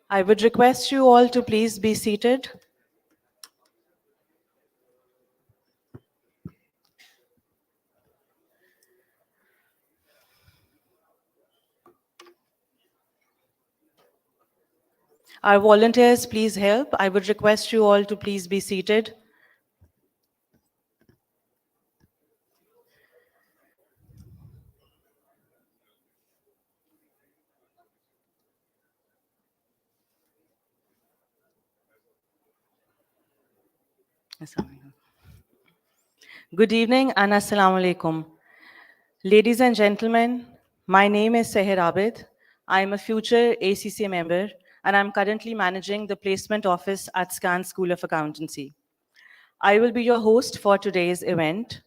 I would request you all to please be seated. Our volunteers, please help. I would request you all to please be seated. Good evening and assalamu alaikum. Ladies and gentlemen, my name is Seher Abid. I am a future ACCA member and I'm currently managing the placement office at SCAN School of Accountancy. I will be your host for today's event.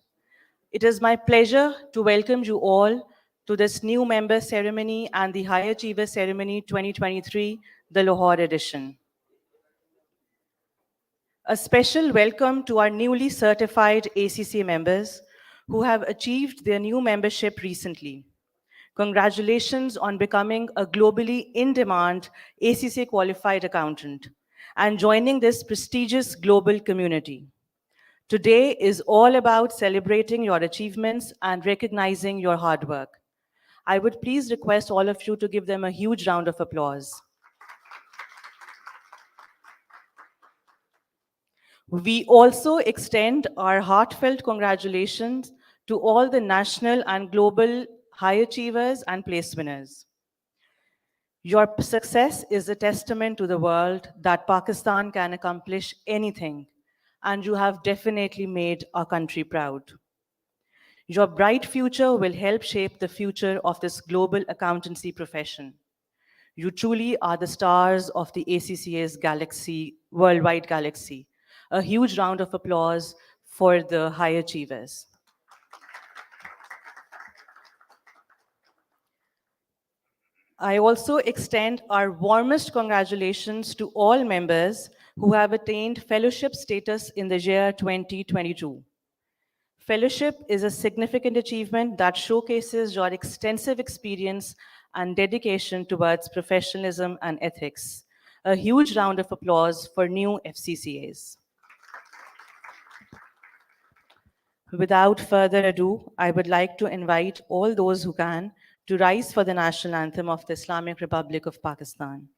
It is my pleasure to welcome you all to this new member ceremony and the High Achiever Ceremony 2023, the Lahore edition. A special welcome to our newly certified ACCA members who have achieved their new membership recently. Congratulations on becoming a globally in-demand ACCA qualified accountant and joining this prestigious global community. Today is all about celebrating your achievements and recognizing your hard work. I would please request all of you to give them a huge round of applause. We also extend our heartfelt congratulations to all the national and global high achievers and place winners. Your success is a testament to the world that Pakistan can accomplish anything, and you have definitely made our country proud. Your bright future will help shape the future of this global accountancy profession. You truly are the stars of the ACCA's galaxy, worldwide galaxy. A huge round of applause for the high achievers. I also extend our warmest congratulations to all members who have attained fellowship status in the year 2022. Fellowship is a significant achievement that showcases your extensive experience and dedication towards professionalism and ethics. A huge round of applause for new FCCAs. Without further ado, I would like to invite all those who can to rise for the national anthem of the Islamic Republic of Pakistan.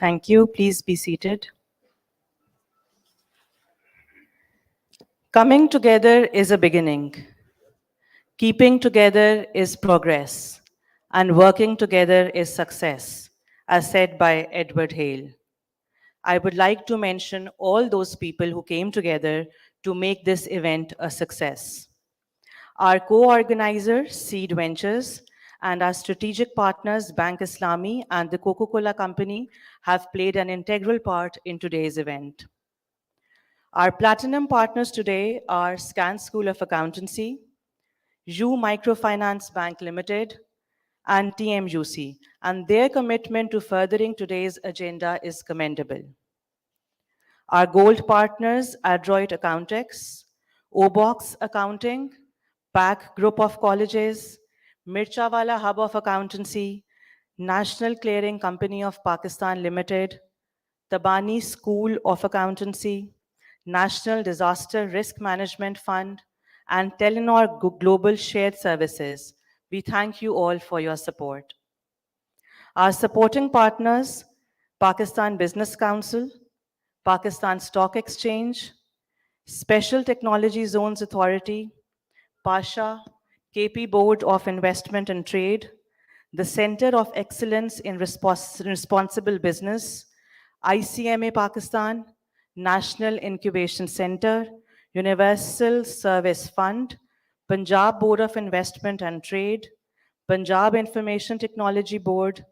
Thank you. Please be seated. Coming together is a beginning. Keeping together is progress. And working together is success, as said by Edward Hale. I would like to mention all those people who came together to make this event a success. Our co-organizer, Seed Ventures, and our strategic partners, Bank Islami and the Coca-Cola Company, have played an integral part in today's event. Our platinum partners today are SCAN School of Accountancy, U Microfinance Bank Limited, and TMUC, and their commitment to furthering today's agenda is commendable. Our gold partners, Adroit Accountex, Obox Accounting, PAC Group of Colleges, Mirchawala Hub of Accountancy, National Clearing Company of Pakistan Limited, Tabani School of Accountancy, National Disaster Risk Management Fund, and Telenor Global Shared Services. We thank you all for your support. Our supporting partners, Pakistan Business Council, Pakistan Stock Exchange, Special Technology Zones Authority, PASHA, KP Board of Investment and Trade, the Center of Excellence in Responsible Business, ICMA Pakistan, National Incubation Center, Universal Service Fund, Punjab Board of Investment and Trade, Punjab Information Technology Board,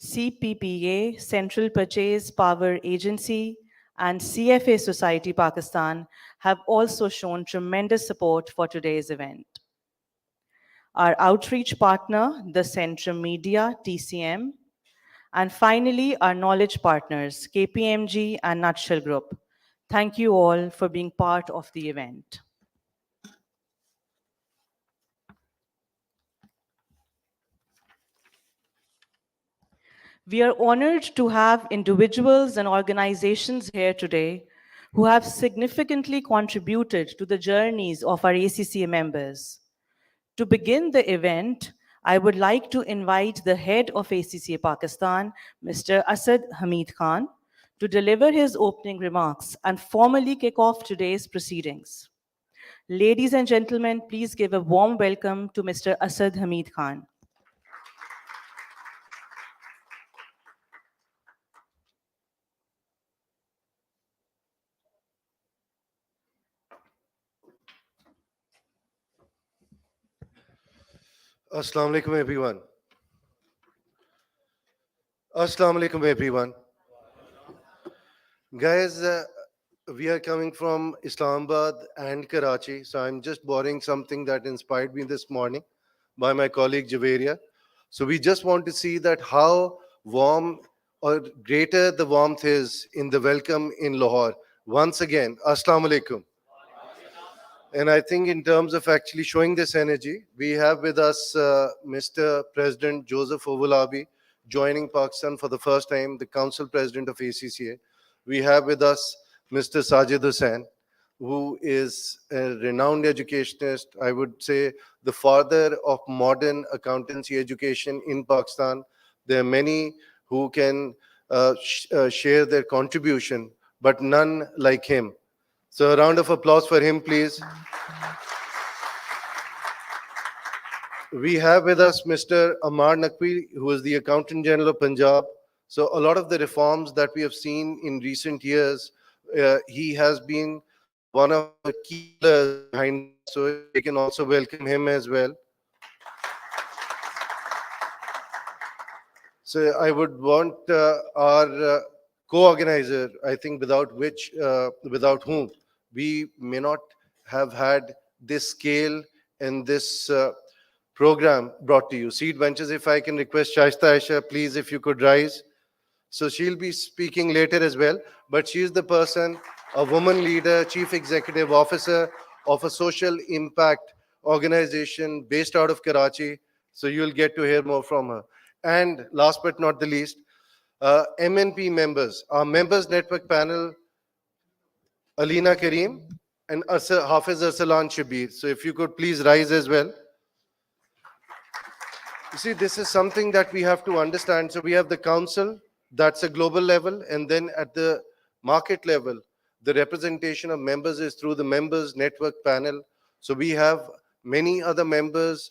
CPPA, Central Purchase Power Agency, and CFA Society Pakistan have also shown tremendous support for today's event. Our outreach partner, the Centrum Media, TCM, and finally, our knowledge partners, KPMG and Nutshell Group. Thank you all for being part of the event. We are honored to have individuals and organizations here today who have significantly contributed to the journeys of our ACCA members. To begin the event, I would like to invite the head of ACCA Pakistan, Mr. Asad Hamid Khan, to deliver his opening remarks and formally kick off today's proceedings. Ladies and gentlemen, please give a warm welcome to Mr. Asad Hamid Khan. Assalamu alaikum, everyone. Assalamu alaikum, everyone. Guys, we are coming from Islamabad and Karachi, so I'm just borrowing something that inspired me this morning by my colleague Javeria. So we just want to see that how warm or greater the warmth is in the welcome in Lahore. Once again, Assalamu alaikum. And I think in terms of actually showing this energy, we have with us Mr. President Joseph Ovulabi joining Pakistan for the first time, the Council President of ACCA. We have with us Mr. Sajid Hussain, who is a renowned educationist, I would say the father of modern accountancy education in Pakistan. There are many who can share their contribution, but none like him. So a round of applause for him, please. We have with us Mr. Amar Naqvi, who is the Accountant General of Punjab. So a lot of the reforms that we have seen in recent years, he has been one of the key pillars behind that. So we can also welcome him as well. So I would want our co-organizer, I think without whom we may not have had this scale and this program brought to you. Seed Ventures, if I can request Shaista Aisha, please, if you could rise. So she'll be speaking later as well, but she is the person, a woman leader, chief executive officer of a social impact organization based out of Karachi. So you'll get to hear more from her. And last but not the least, MNP members, our members network panel, Alina Kareem and Hafiz Arsalan Shabir. So if you could please rise as well. You see, this is something that we have to understand. So we have the council, that's a global level, and then at the market level, the representation of members is through the members network panel. So we have many other members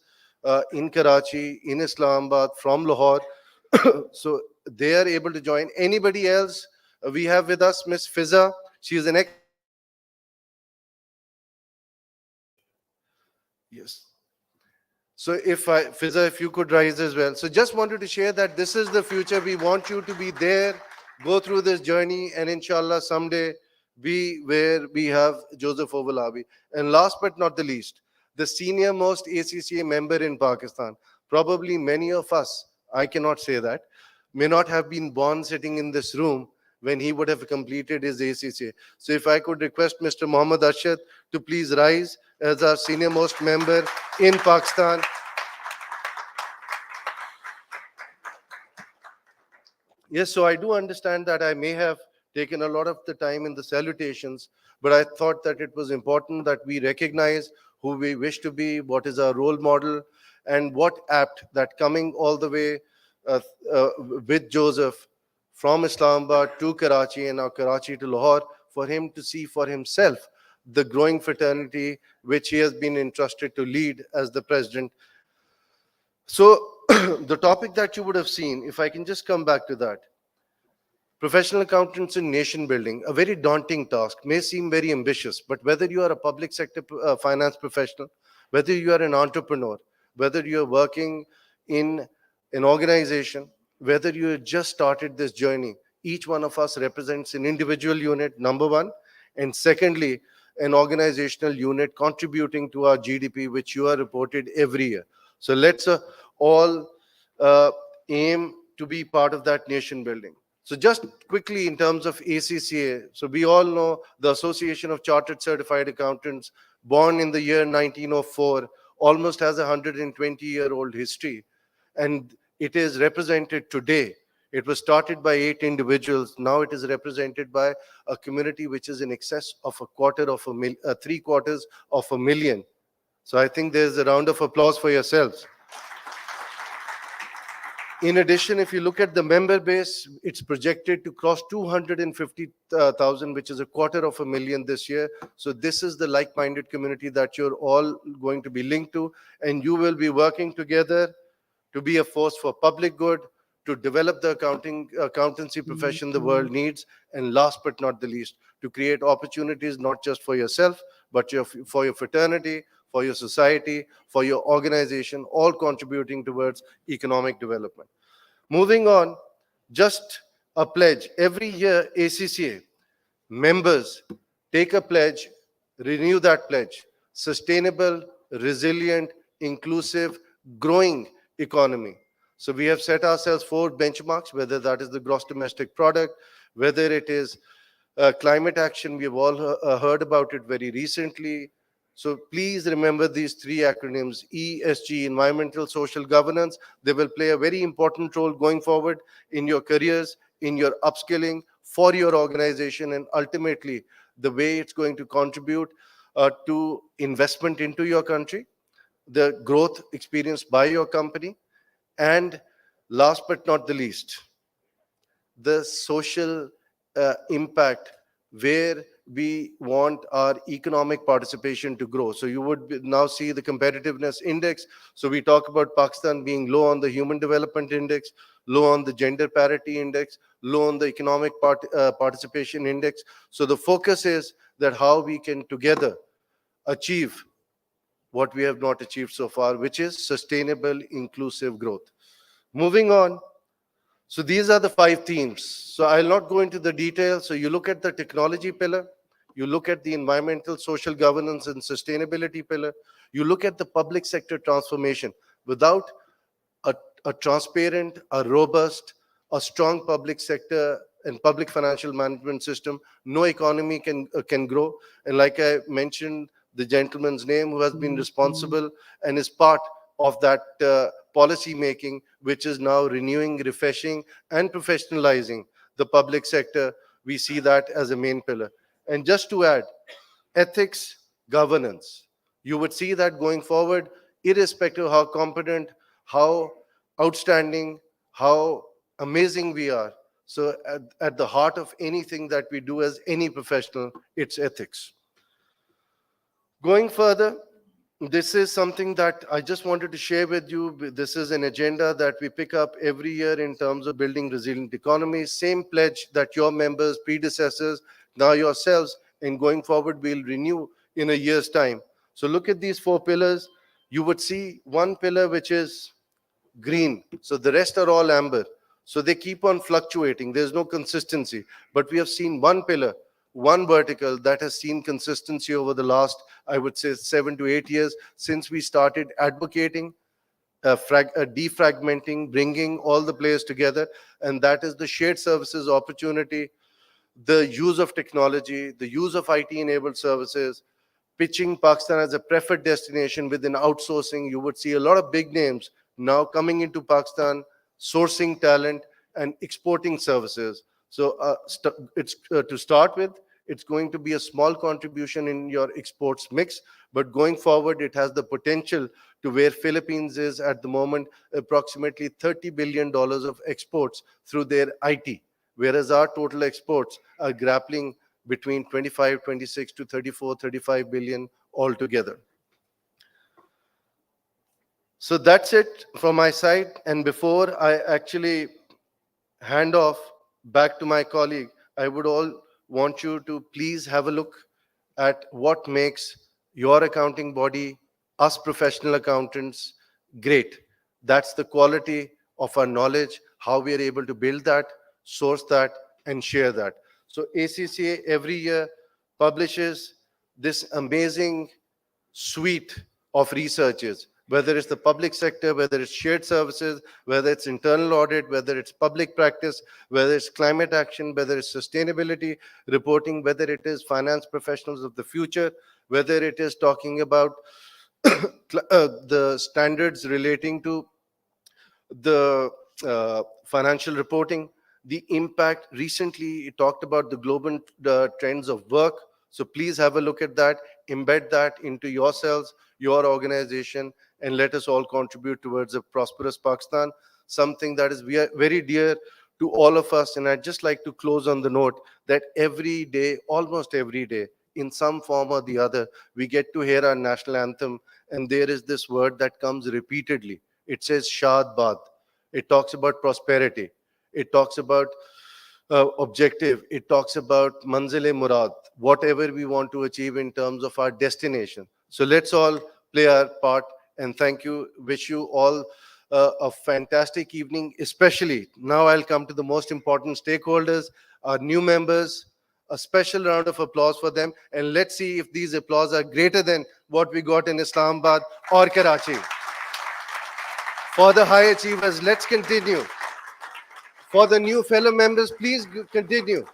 in Karachi, in Islamabad, from Lahore. So they are able to join. Anybody else? We have with us Miss Fiza. She is an ex. Yes. So Fiza, if you could rise as well. So just wanted to share that this is the future. We want you to be there, go through this journey, and inshallah someday be where we have Joseph Ovulabi. And last but not the least, the senior most ACCA member in Pakistan. Probably many of us, I cannot say that, may not have been born sitting in this room, when he would have completed his ACCA. So if I could request Mr. Mohammad Arshad to please rise as our senior most member in Pakistan. Yes, so I do understand that I may have taken a lot of the time in the salutations, but I thought that it was important that we recognize who we wish to be, what is our role model, and what apt that coming all the way uh, uh, with Joseph from Islamabad to Karachi and now Karachi to Lahore, for him to see for himself the growing fraternity which he has been entrusted to lead as the president. So, the topic that you would have seen, if I can just come back to that, professional accountants in nation building, a very daunting task, may seem very ambitious, but whether you are a public sector finance professional, whether you are an entrepreneur, whether you are working in an organization, whether you have just started this journey, each one of us represents an individual unit, number one, and secondly, an organizational unit contributing to our GDP, which you are reported every year. So let's all uh, aim to be part of that nation building. So just quickly in terms of ACCA, so we all know the Association of Chartered Certified Accountants, born in the year 1904, almost has a 120-year-old history, and it is represented today. It was started by 8 individuals. Now it is represented by a community which is in excess of three quarters of a million. So I think there's a round of applause for yourselves. In addition, if you look at the member base, it's projected to cross 250,000, which is a quarter of a million this year. So this is the like-minded community that you're all going to be linked to, and you will be working together to be a force for public good, to develop the accountancy profession the world needs, and last but not the least, to create opportunities not just for yourself, but for your fraternity, for your society, for your organization, all contributing towards economic development. Moving on, just a pledge. Every year, ACCA members take a pledge, renew that pledge. Sustainable, resilient, inclusive, growing economy. So we have set ourselves 4 benchmarks, whether that is the gross domestic product, whether it is climate action. We have all heard about it very recently. So please remember these 3 acronyms: ESG, environmental, social governance. They will play a very important role going forward in your careers, in your upskilling, for your organization, and ultimately the way it's going to contribute to investment into your country, the growth experienced by your company, and last but not the least, the social impact where we want our economic participation to grow. So you would now see the competitiveness index. So we talk about Pakistan being low on the human development index, low on the gender parity index, low on the economic participation index. So the focus is that how we can together achieve what we have not achieved so far, which is sustainable, inclusive growth. Moving on, so these are the 5 themes. So I'll not go into the details. So you look at the technology pillar, you look at the environmental, social governance, and sustainability pillar, you look at the public sector transformation. Without a, a transparent, a robust, a strong public sector and public financial management system, no economy can grow. And like I mentioned, the gentleman's name who has been responsible and is part of that policy making, which is now renewing, refreshing, and professionalizing the public sector. We see that as a main pillar. And just to add, ethics, governance. You would see that going forward, irrespective of how competent, how outstanding, how amazing we are. So at the heart of anything that we do as any professional, it's ethics. Going further, this is something that I just wanted to share with you. This is an agenda that we pick up every year in terms of building resilient economies. Same pledge that your members, predecessors, now yourselves, and going forward, we'll renew in a year's time. So look at these 4 pillars. You would see one pillar which is green. So the rest are all amber. So they keep on fluctuating. There's no consistency. But we have seen one pillar, one vertical that has seen consistency over the last, I would say, 7 to 8 years since we started advocating, defragmenting, bringing all the players together. And that is the shared services opportunity the use of technology, the use of IT-enabled services, pitching Pakistan as a preferred destination within outsourcing. You would see a lot of big names now coming into Pakistan, sourcing talent and exporting services. So it's to start with, it's going to be a small contribution in your exports mix, but going forward, it has the potential to where Philippines is at the moment, approximately $30 billion of exports through their IT, whereas our total exports are grappling between 25, 26 to 34, 35 billion altogether. So that's it from my side. And before I actually hand off back to my colleague, I would all want you to please have a look at what makes your accounting body, us professional accountants, great. That's the quality of our knowledge, how we are able to build that, source that, and share that. So ACCA every year publishes this amazing suite of researches, whether it's the public sector, whether it's shared services, whether it's internal audit, whether it's public practice, whether it's climate action, whether it's sustainability reporting, whether it is finance professionals of the future, whether it is talking about the standards relating to the financial reporting, the impact. Recently, it talked about the global trends of work. So please have a look at that, embed that into yourselves, your organization, and let us all contribute towards a prosperous Pakistan, something that is very dear to all of us. And I'd just like to close on the note that every day, almost every day, in some form or the other, we get to hear our national anthem, and there is this word that comes repeatedly. It says Shad Bad. It talks about prosperity. It talks about objective. It talks about Manzile Murad, whatever we want to achieve in terms of our destination. So let's all play our part. And thank you. Wish you all a fantastic evening, especially now I'll come to the most important stakeholders, our new members. A special round of applause for them. And let's see if these applause are greater than what we got in Islamabad or Karachi. For the high achievers, let's continue. For the new fellow members, please continue.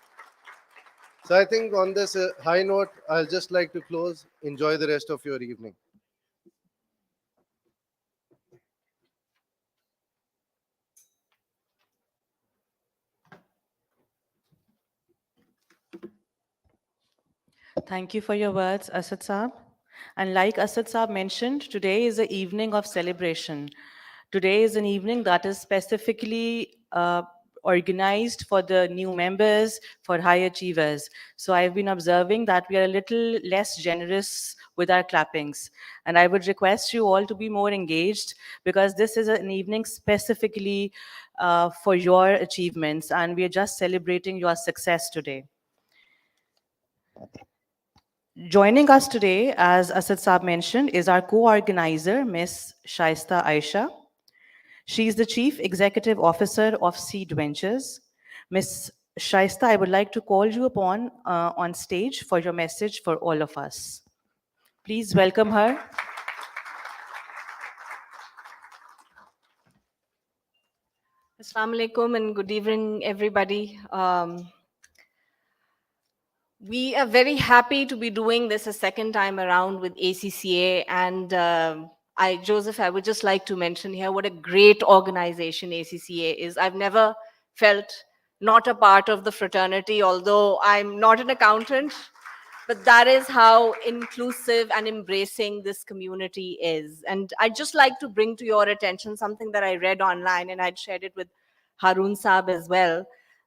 So I think on this high note, I'll just like to close. Enjoy the rest of your evening. Thank you for your words, Asad Saab. And like Asad Saab mentioned, today is an evening of celebration. Today is an evening that is specifically organized for the new members, for high achievers. So I've been observing that we are a little less generous with our clappings. And I would request you all to be more engaged, because this is an evening specifically for your achievements, and we are just celebrating your success today. Joining us today, as Asad Saab mentioned, is our co-organizer, Ms. Shaista Aisha. She is the Chief Executive Officer of Seed Ventures. Ms. Shaista, I would like to call you upon on stage for your message for all of us. Please welcome her. Assalamu alaikum and good evening, everybody. We are very happy to be doing this a second time around with ACCA. And Joseph, I would just like to mention here what a great organization ACCA is. I've never felt not a part of the fraternity, although I'm not an accountant. But that is how inclusive and embracing this community is. And I'd just like to bring to your attention something that I read online, and I'd shared it with Harun Saab as well,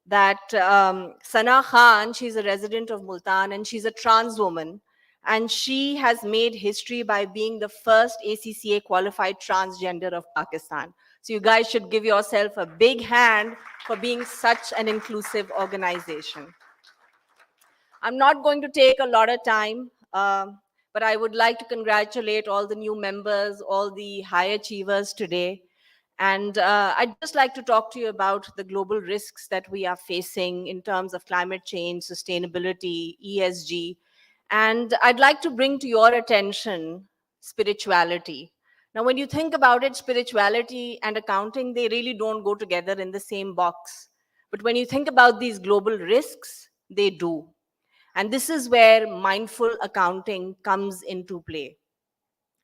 that Sana Khan, she's a resident of Multan, and she's a trans woman. And she has made history by being the first ACCA qualified transgender of Pakistan. So you guys should give yourself a big hand for being such an inclusive organization. I'm not going to take a lot of time, but I would like to congratulate all the new members, all the high achievers today. And I'd just like to talk to you about the global risks that we are facing in terms of climate change, sustainability, ESG. And I'd like to bring to your attention spirituality. Now, when you think about it, spirituality and accounting, they really don't go together in the same box. But when you think about these global risks, they do. And this is where mindful accounting comes into play.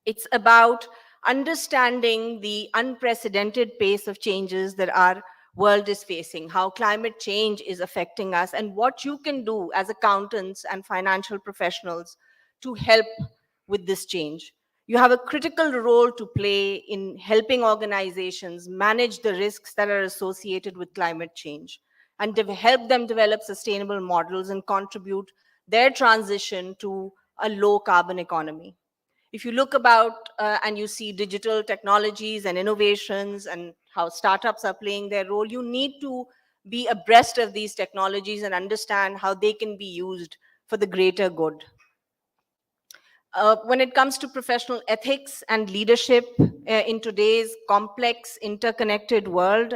It's about understanding the unprecedented pace of changes that our world is facing, how climate change is affecting us, and what you can do as accountants and financial professionals to help with this change. You have a critical role to play in helping organizations manage the risks that are associated with climate change and help them develop sustainable models and contribute their transition to a low carbon economy. If you look about and you see digital technologies and innovations and how startups are playing their role, you need to be abreast of these technologies and understand how they can be used for the greater good. When it comes to professional ethics and leadership in today's complex, interconnected world,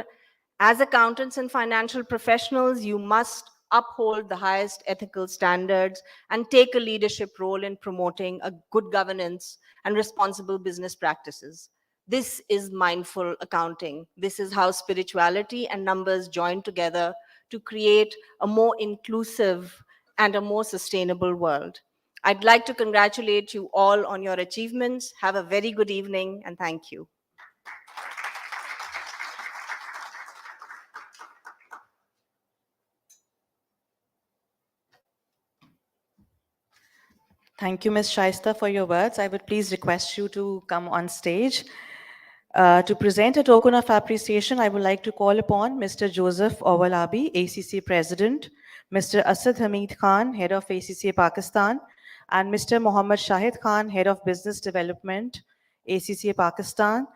as accountants and financial professionals, you must uphold the highest ethical standards and take a leadership role in promoting a good governance and responsible business practices. This is mindful accounting. This is how spirituality and numbers join together to create a more inclusive and a more sustainable world. I'd like to congratulate you all on your achievements. Have a very good evening and thank you. Thank you, Ms. Shaista, for your words. I would please request you to come on stage. To present a token of appreciation, I would like to call upon Mr. Joseph Awalabi, ACC President, Mr. Asad Hamid Khan, Head of ACCA Pakistan, and Mr. Mohammad Shahid Khan, Head of Business Development, ACCA Pakistan,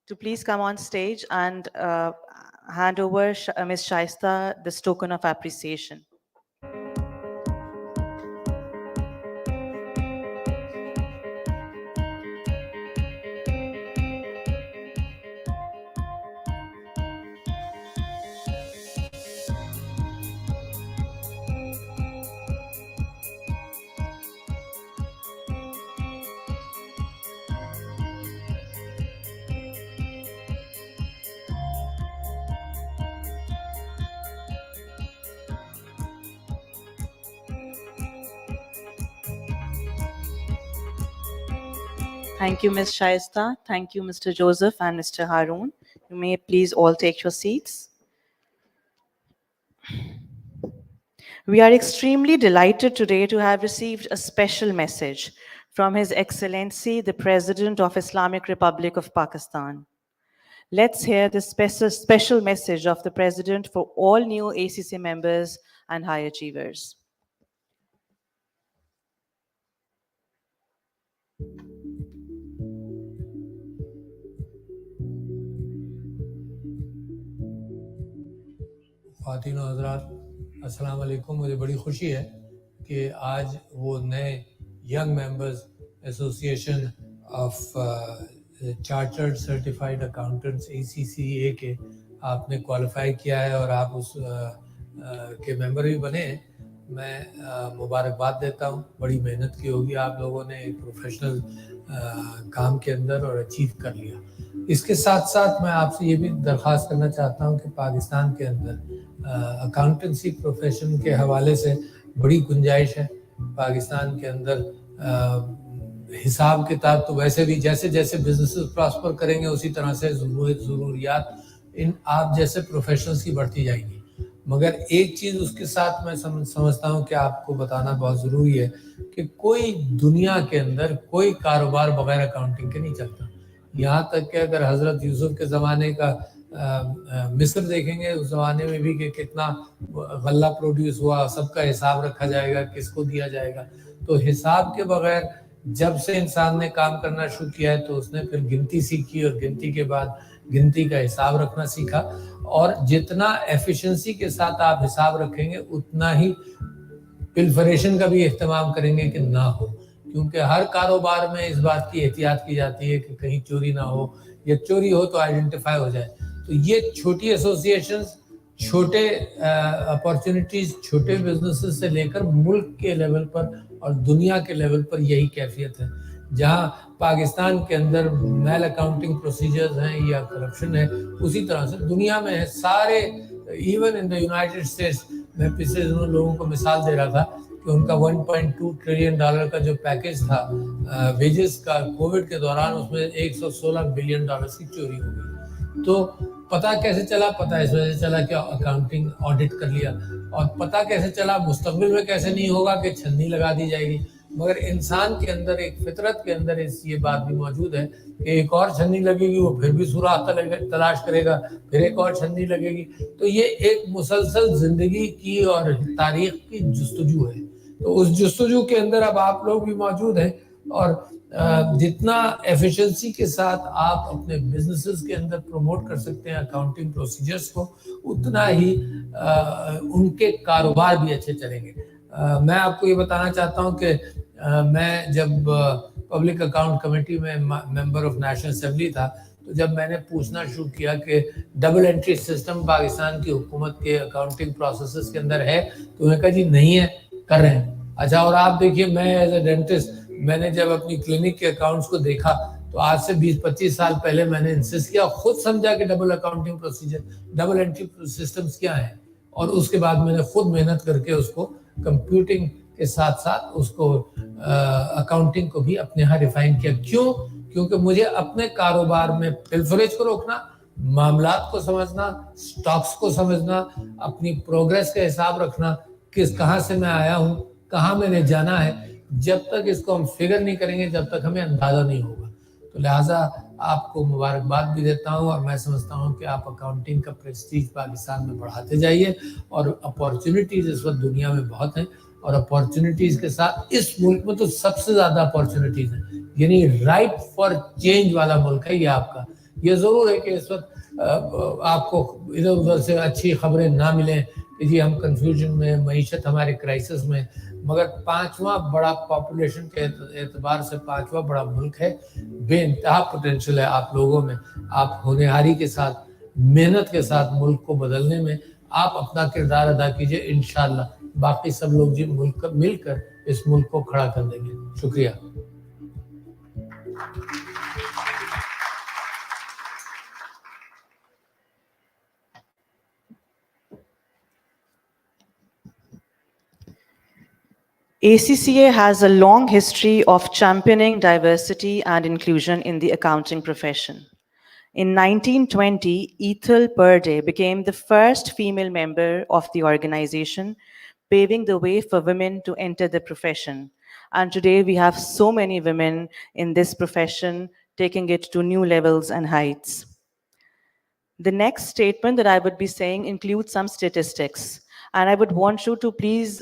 to please come on stage and hand over Ms. Shaista this token of appreciation. Thank you, Ms. Shaista. Thank you, Mr. Joseph and Mr. Haroon. You may please all take your seats. We are extremely delighted today to have received a special message from His Excellency, the President of Islamic Republic of Pakistan. Let's hear the special message of the President for all new ACC members and high achievers. ख़वातीन और हज़रात, अस्सलाम वालेकुम। मुझे बड़ी ख़ुशी है कि आज वो नए young members association of chartered certified accountants ACCA के आपने क्वालिफाई किया है और आप उस के मेंबर भी बने। मैं मुबारकबाद देता हूँ। बड़ी मेहनत की होगी आप लोगों ने एक प्रोफेशनल काम के अंदर और अचीव कर लिया। इसके साथ साथ मैं आपसे ये भी दरख्वास्त करना चाहता हूँ कि पाकिस्तान के अंदर अकाउंटेंसी प्रोफेशन के हवाले से बड़ी गुंजाइश है। पाकिस्तान के अंदर हिसाब किताब तो वैसे भी जैसे जैसे बिजनेसेस प्रॉस्पर करेंगे उसी तरह से ज़रूरियात इन आप जैसे प्रोफेशनल्स की बढ़ती जाएंगी। मगर एक चीज़ उसके साथ मैं समझता हूँ कि आपको बताना बहुत ज़रूरी है कि कोई दुनिया के अंदर कोई कारोबार बगैर अकाउंटिंग के नहीं चलता। यहाँ तक कि अगर हज़रत यूसुफ के ज़माने का मिस्र देखेंगे, उस ज़माने में भी कि कितना गल्ला प्रोड्यूस हुआ, सबका हिसाब रखा जाएगा, किसको दिया जाएगा। तो हिसाब के बगैर जब से इंसान ने काम करना शुरू किया है तो उसने फिर गिनती सीखी और गिनती के बाद गिनती का हिसाब रखना सीखा। और जितना एफिशिएंसी के साथ आप हिसाब रखेंगे उतना ही पिल्फरेशन का भी एहतमाम करेंगे कि ना हो, क्योंकि हर कारोबार में इस बात की एहतियात की जाती है कि कहीं चोरी ना हो या चोरी हो तो आइडेंटिफाई हो जाए। तो ये छोटी एसोसिएशंस, छोटे अपॉर्चुनिटीज़, छोटे बिजनेसेस से लेकर मुल्क के लेवल पर और दुनिया के लेवल पर यही कैफियत है। जहाँ पाकिस्तान के अंदर मैल अकाउंटिंग प्रोसीजर्स हैं या करप्शन है, उसी तरह से दुनिया में है। सारे even in the United states मैं पिछले दिनों लोगों को मिसाल दे रहा था कि उनका $1.2 ट्रिलियन का जो पैकेज था वेजेस का, कोविड के दौरान उसमें $116 बिलियन की चोरी हो गई। तो पता कैसे चला? पता इस वजह से चला कि अकाउंटिंग ऑडिट कर लिया। और पता कैसे चला? मुस्तकबिल में कैसे नहीं होगा कि छन्नी लगा दी जाएगी। मगर इंसान के अंदर, एक फितरत के अंदर ये बात भी मौजूद है कि एक और छन्नी लगेगी, वो फिर भी सुराख तलाश करेगा, फिर एक और छन्नी लगेगी। तो ये एक मुसलसल जिंदगी की और तारीख की जुस्तजू है। तो उस जुस्तजू के अंदर अब आप लोग भी मौजूद हैं, और जितना एफिशिएंसी के साथ आप अपने बिजनेसेस के अंदर प्रमोट कर सकते हैं अकाउंटिंग प्रोसीजर्स को, उतना ही उनके कारोबार भी अच्छे चलेंगे। मैं आपको ये बताना चाहता हूँ कि मैं जब पब्लिक अकाउंट कमेटी में मेंबर ऑफ नेशनल असेंबली था, तो जब मैंने पूछना शुरू किया कि डबल एंट्री सिस्टम पाकिस्तान की हुकूमत के अकाउंटिंग प्रोसेसेस के अंदर है, तो उन्होंने कहा जी नहीं है, कर रहे हैं। अच्छा, और आप देखिए, मैं एज ए डेंटिस्ट, मैंने जब अपनी क्लिनिक के अकाउंट्स को देखा, तो आज से 20-25 साल पहले मैंने इंसिस्ट किया, खुद समझा कि double accounting procedure, double entry systems क्या है, और उसके बाद मैंने खुद मेहनत करके उसको कंप्यूटिंग के साथ साथ उसको अकाउंटिंग को भी अपने यहाँ रिफाइन किया। क्यों? क्योंकि मुझे अपने कारोबार में पिलफरेज को रोकना, मामलात को समझना, स्टॉक्स को समझना, अपनी प्रोग्रेस का हिसाब रखना, कहाँ से मैं आया हूँ, कहाँ मैंने जाना है। जब तक इसको हम फिगर नहीं करेंगे, जब तक हमें अंदाजा नहीं होगा। तो लिहाजा आपको मुबारकबाद भी देता हूँ, और मैं समझता हूँ कि आप अकाउंटिंग का प्रेस्टीज पाकिस्तान में बढ़ाते जाइए, और अपॉर्चुनिटीज इस वक्त दुनिया में बहुत हैं, और अपॉर्चुनिटीज के साथ इस मुल्क में तो सबसे ज्यादा अपॉर्चुनिटीज हैं, यानी राइप फॉर चेंज वाला मुल्क है ये आपका। ये जरूर है कि इस वक्त आपको इधर उधर से अच्छी खबरें ना मिलें कि जी हम कंफ्यूजन में, मईशत हमारे क्राइसिस में, मगर 5वां बड़ा पॉपुलेशन के एतबार से 5वां बड़ा मुल्क है। बेइंतहा पोटेंशियल है आप लोगों में। आप होनहारी के साथ, मेहनत के साथ मुल्क को बदलने में आप अपना किरदार अदा कीजिए। इंशाअल्लाह बाकी सब लोग जी मिलकर इस मुल्क को खड़ा कर देंगे। शुक्रिया। ACCA has a long history of championing diversity and inclusion in the accounting profession. In 1920, Ethel Purday became the first female member of the organization, paving the way for women to enter the profession. And today we have so many women in this profession taking it to new levels and heights. The next statement that I would be saying includes some statistics, and I would want you to please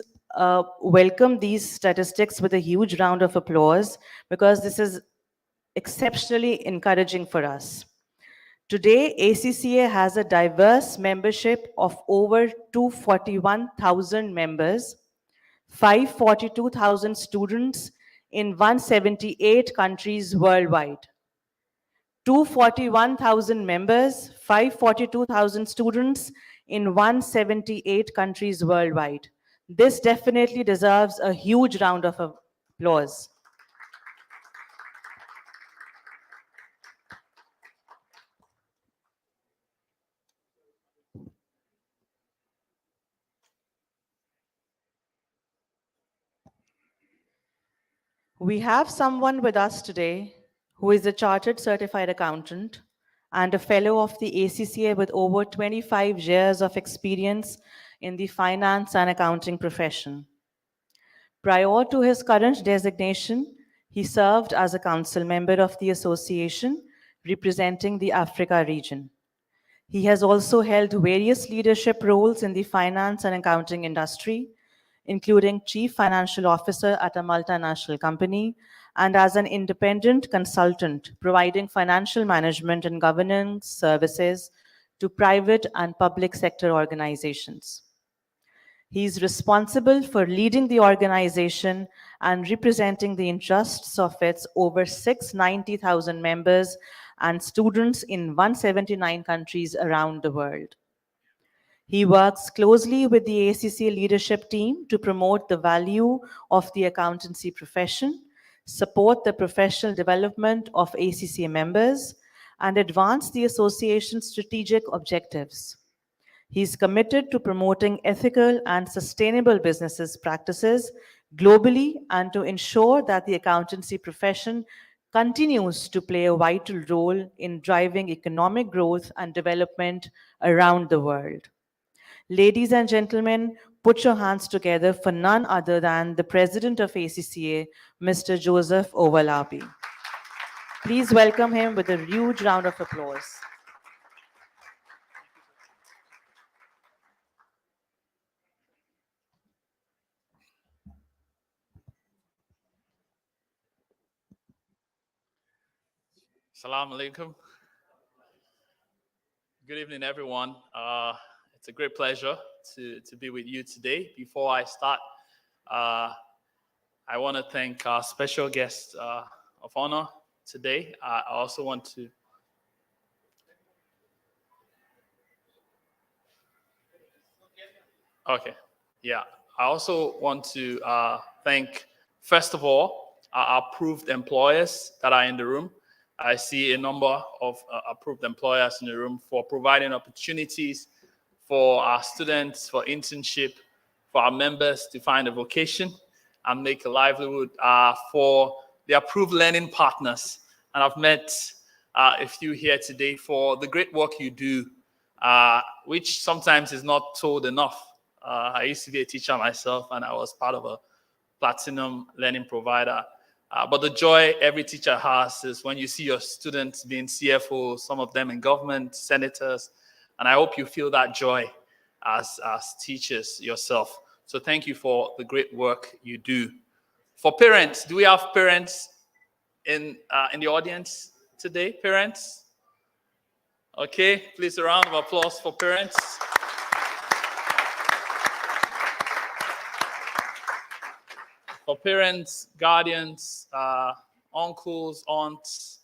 welcome these statistics with a huge round of applause, because this is exceptionally encouraging for us. Today, ACCA has a diverse membership of over 241,000 members, 542,000 students in 178 countries worldwide. 241,000 members, 542,000 students in 178 countries worldwide. This definitely deserves a huge round of applause. We have someone with us today who is a chartered certified accountant and a fellow of the ACCA with over 25 years of experience in the finance and accounting profession. Prior to his current designation, he served as a council member of the association representing the Africa region. He has also held various leadership roles in the finance and accounting industry, including Chief Financial Officer at a multinational company and as an independent consultant providing financial management and governance services to private and public sector organizations. He is responsible for leading the organization and representing the interests of its over 690,000 members and students in 179 countries around the world. He works closely with the ACCA leadership team to promote the value of the accountancy profession, support the professional development of ACCA members, and advance the association's strategic objectives. He's committed to promoting ethical and sustainable business practices globally and to ensure that the accountancy profession continues to play a vital role in driving economic growth and development around the world. Ladies and gentlemen, put your hands together for none other than the President of ACCA, Mr. Joseph Ovalabi. Please welcome him with a huge round of applause. Assalamu alaikum. Good evening, everyone. It's a great pleasure to be with you today. Before I start, I want to thank our special guest of honor today. I also want to I also want to thank, first of all, our approved employers that are in the room. I see a number of approved employers in the room for providing opportunities for our students, for internship, for our members to find a vocation and make a livelihood, for the approved learning partners. And I've met a few here today for the great work you do, which sometimes is not told enough. I used to be a teacher myself, and I was part of a platinum learning provider. But the joy every teacher has is when you see your students being CFOs, some of them in government, senators, and I hope you feel that joy as teachers yourself. So thank you for the great work you do. For parents, do we have parents in the audience today? Parents? Okay, please a round of applause for parents. For parents, guardians, uncles, aunts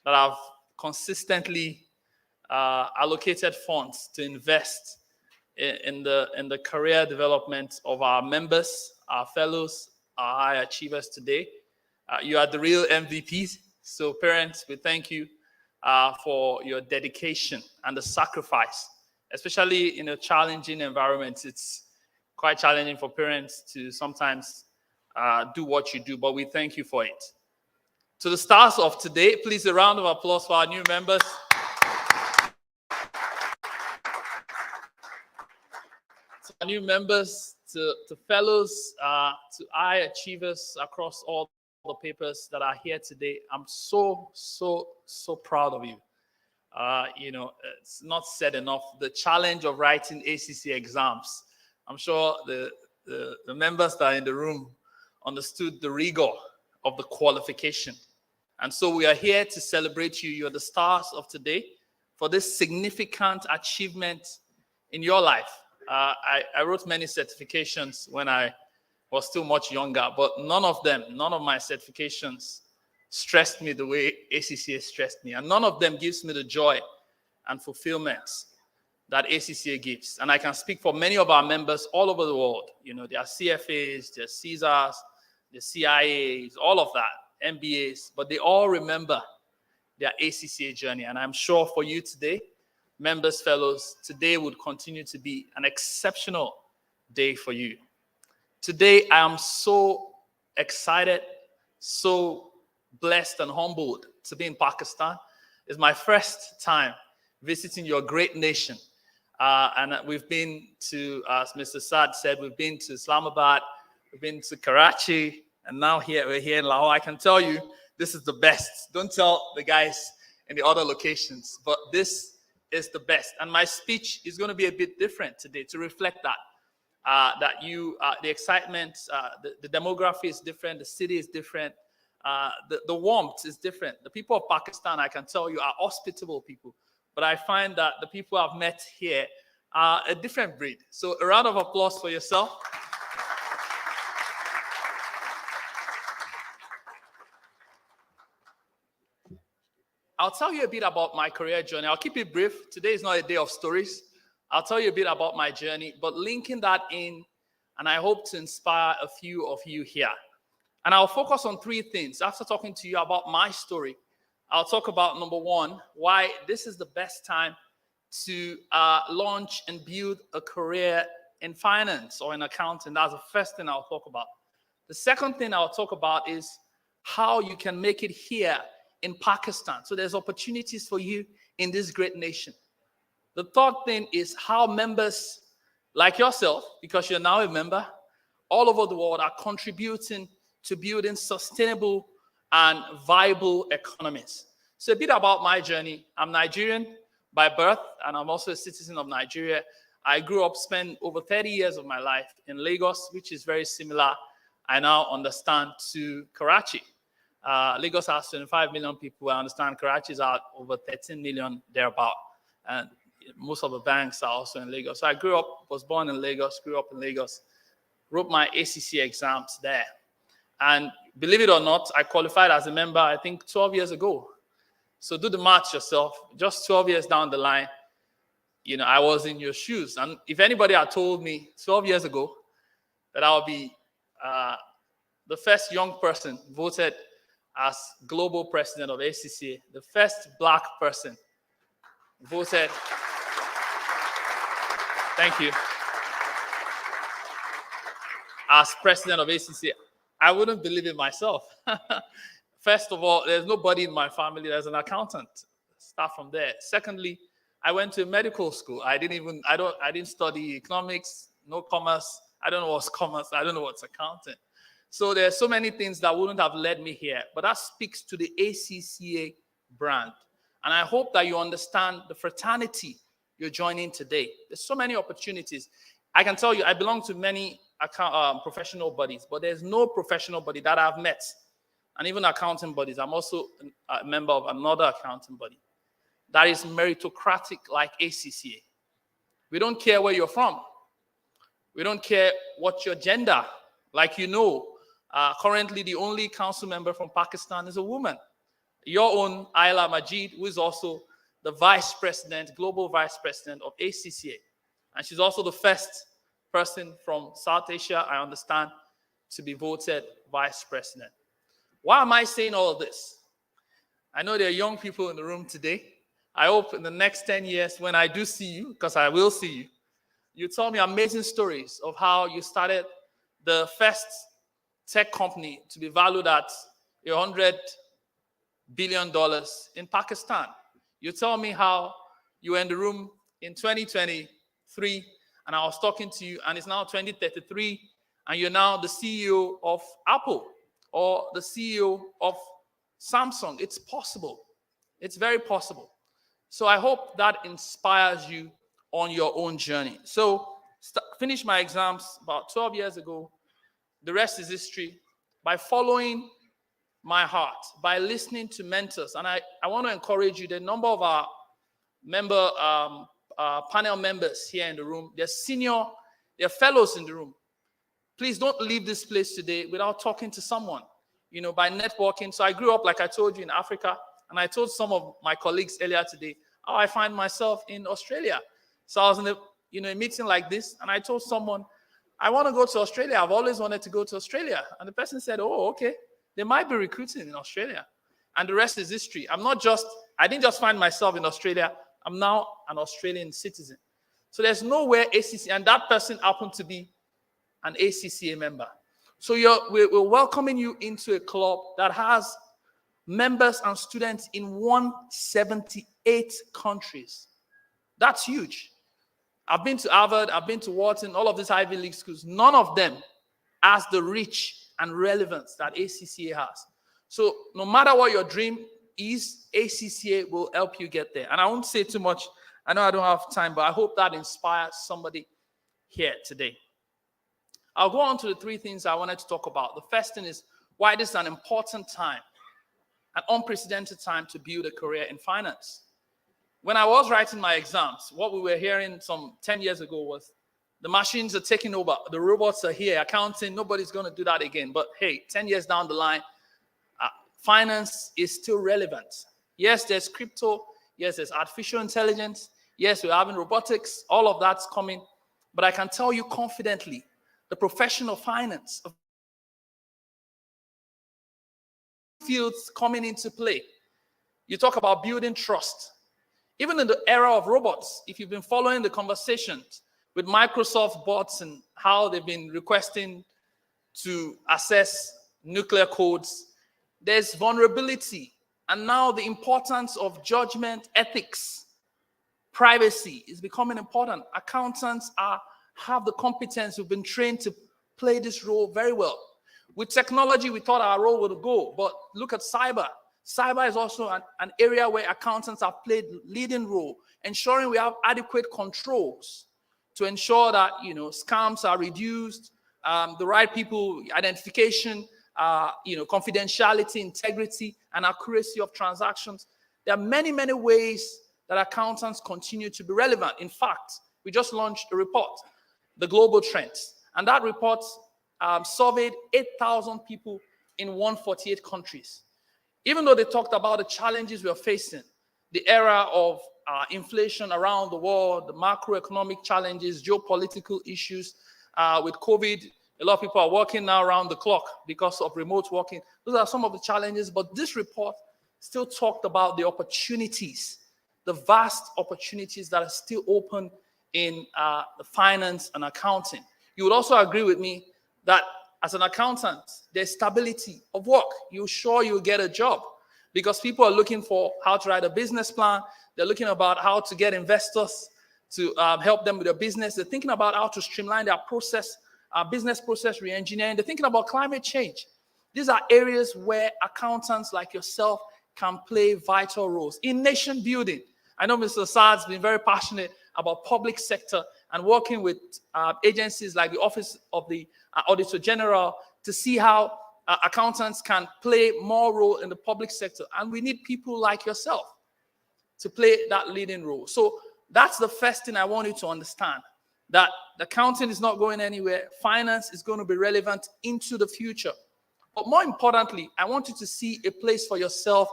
that have consistently allocated funds to invest in the career development of our members, our fellows, our high achievers today. You are the real MVPs. So parents, we thank you for your dedication and the sacrifice, especially in a challenging environment. It's quite challenging for parents to sometimes do what you do, but we thank you for it. To the stars of today, please a round of applause for our new members. To our new members, to fellows, to high achievers across all the papers that are here today, I'm so proud of you. It's not said enough. The challenge of writing ACC exams. I'm sure the members that are in the room understood the rigor of the qualification. And so we are here to celebrate you. You're the stars of today for this significant achievement in your life. I wrote many certifications when I was still much younger, but none of my certifications stressed me the way ACCA stressed me. And none of them gives me the joy and fulfillment that ACCA gives. And I can speak for many of our members all over the world. You know, there are CFAs, there are CSAs, the CIAs, all of that, MBAs, but they all remember their ACCA journey. And I'm sure for you today, members, fellows, today would continue to be an exceptional day for you. Today, I am so excited, so blessed and humbled to be in Pakistan. It's my first time visiting your great nation. And we've been to, as Mr. Saad said, we've been to Islamabad, we've been to Karachi, and now we're here in Lahore. I can tell you, this is the best. Don't tell the guys in the other locations, but this is the best. And my speech is going to be a bit different today to reflect that. The excitement, the demography is different, the city is different, the warmth is different. The people of Pakistan, I can tell you, are hospitable people. But I find that the people I've met here are a different breed. So a round of applause for yourself. I'll tell you a bit about my career journey. I'll keep it brief. Today is not a day of stories. I'll tell you a bit about my journey, but linking that in, and I hope to inspire a few of you here. And I'll focus on three things. After talking to you about my story, I'll talk about, number one, why this is the best time to launch and build a career in finance or in accounting. That's the first thing I'll talk about. The second thing I'll talk about is how you can make it here in Pakistan. So there's opportunities for you in this great nation. The third thing is how members like yourself, because you're now a member, all over the world are contributing to building sustainable and viable economies. So a bit about my journey. I'm Nigerian by birth, and I'm also a citizen of Nigeria. I grew up, spent over 30 years of my life in Lagos, which is very similar, I now understand, to Karachi. Lagos has 25 million people. I understand Karachi is at over 13 million, thereabout. And most of the banks are also in Lagos. So I was born in Lagos, grew up in Lagos, wrote my ACC exams there. And believe it or not, I qualified as a member, I think, 12 years ago. So do the math yourself. Just 12 years down the line, I was in your shoes. And if anybody had told me 12 years ago that I would be the first young person voted as global president of ACCA, the first black person voted, thank you, as president of ACCA, I wouldn't believe it myself. First of all, there's nobody in my family that's an accountant. Start from there. Secondly, I went to medical school. I didn't study economics, no commerce. I don't know what's commerce. I don't know what's accounting. So there's so many things that wouldn't have led me here. But that speaks to the ACCA brand. And I hope that you understand the fraternity you're joining today. There's so many opportunities. I can tell you, I belong to many professional bodies, but there's no professional body that I've met, and even accounting bodies. I'm also a member of another accounting body that is meritocratic like ACCA. We don't care where you're from. We don't care what your gender. Like currently the only council member from Pakistan is a woman. Your own Ayla Majid, who is also the vice president, global vice president of ACCA. And she's also the first person from South Asia, I understand, to be voted vice president. Why am I saying all of this? I know there are young people in the room today. I hope in the next 10 years, when I do see you, because I will see you, you tell me amazing stories of how you started the first tech company to be valued at $100 billion in Pakistan. You tell me how you were in the room in 2023, and I was talking to you, and it's now 2033, and you're now the CEO of Apple or the CEO of Samsung. It's possible. It's very possible. So I hope that inspires you on your own journey. So finished my exams about 12 years ago. The rest is history. By following my heart, by listening to mentors. And I want to encourage you, the number of our panel members here in the room, they're fellows in the room. Please don't leave this place today without talking to someone, by networking. So I grew up, like I told you, in Africa. And I told some of my colleagues earlier today how I find myself in Australia. So I was in a meeting like this, and I told someone, I want to go to Australia. I've always wanted to go to Australia. And the person said, oh, okay. They might be recruiting in Australia. And the rest is history. I didn't just find myself in Australia. I'm now an Australian citizen. So there's nowhere ACCA, and that person happened to be an ACCA member. So we're welcoming you into a club that has members and students in 178 countries. That's huge. I've been to Harvard, I've been to Wharton, all of these Ivy League schools. None of them has the reach and relevance that ACCA has. So no matter what your dream is, ACCA will help you get there. And I won't say too much. I know I don't have time, but I hope that inspires somebody here today. I'll go on to the three things I wanted to talk about. The first thing is why this is an important time, an unprecedented time to build a career in finance. When I was writing my exams, what we were hearing some 10 years ago was the machines are taking over, the robots are here, accounting, nobody's going to do that again. But hey, 10 years down the line, finance is still relevant. Yes, there's crypto. Yes, there's artificial intelligence. Yes, we're having robotics. All of that's coming. But I can tell you confidently, the profession of finance, fields coming into play. You talk about building trust. Even in the era of robots, if you've been following the conversations with Microsoft bots and how they've been requesting to access nuclear codes, there's vulnerability. And now the importance of judgment, ethics, privacy is becoming important. Accountants have the competence, we've been trained to play this role very well. With technology, we thought our role would go, but look at cyber. Cyber is also an area where accountants have played leading role, ensuring we have adequate controls to ensure that scams are reduced, the right people, identification, confidentiality, integrity, and accuracy of transactions. There are many, many ways that accountants continue to be relevant. In fact, we just launched a report, the Global Trends, and that report surveyed 8,000 people in 148 countries. Even though they talked about the challenges we are facing, the era of inflation around the world, the macroeconomic challenges, geopolitical issues, with COVID, a lot of people are working now around the clock because of remote working. Those are some of the challenges, but this report still talked about the opportunities, the vast opportunities that are still open in the finance and accounting. You would also agree with me that as an accountant, there's stability of work. You're sure you'll get a job because people are looking for how to write a business plan. They're looking about how to get investors to help them with their business. They're thinking about how to streamline their process, business process re-engineering. They're thinking about climate change. These are areas where accountants like yourself can play vital roles in nation building. I know Mr. Saad's been very passionate about public sector and working with agencies like the Office of the Auditor General to see how accountants can play more role in the public sector. And we need people like yourself to play that leading role. So that's the first thing I want you to understand, that accounting is not going anywhere. Finance is going to be relevant into the future. But more importantly, I want you to see a place for yourself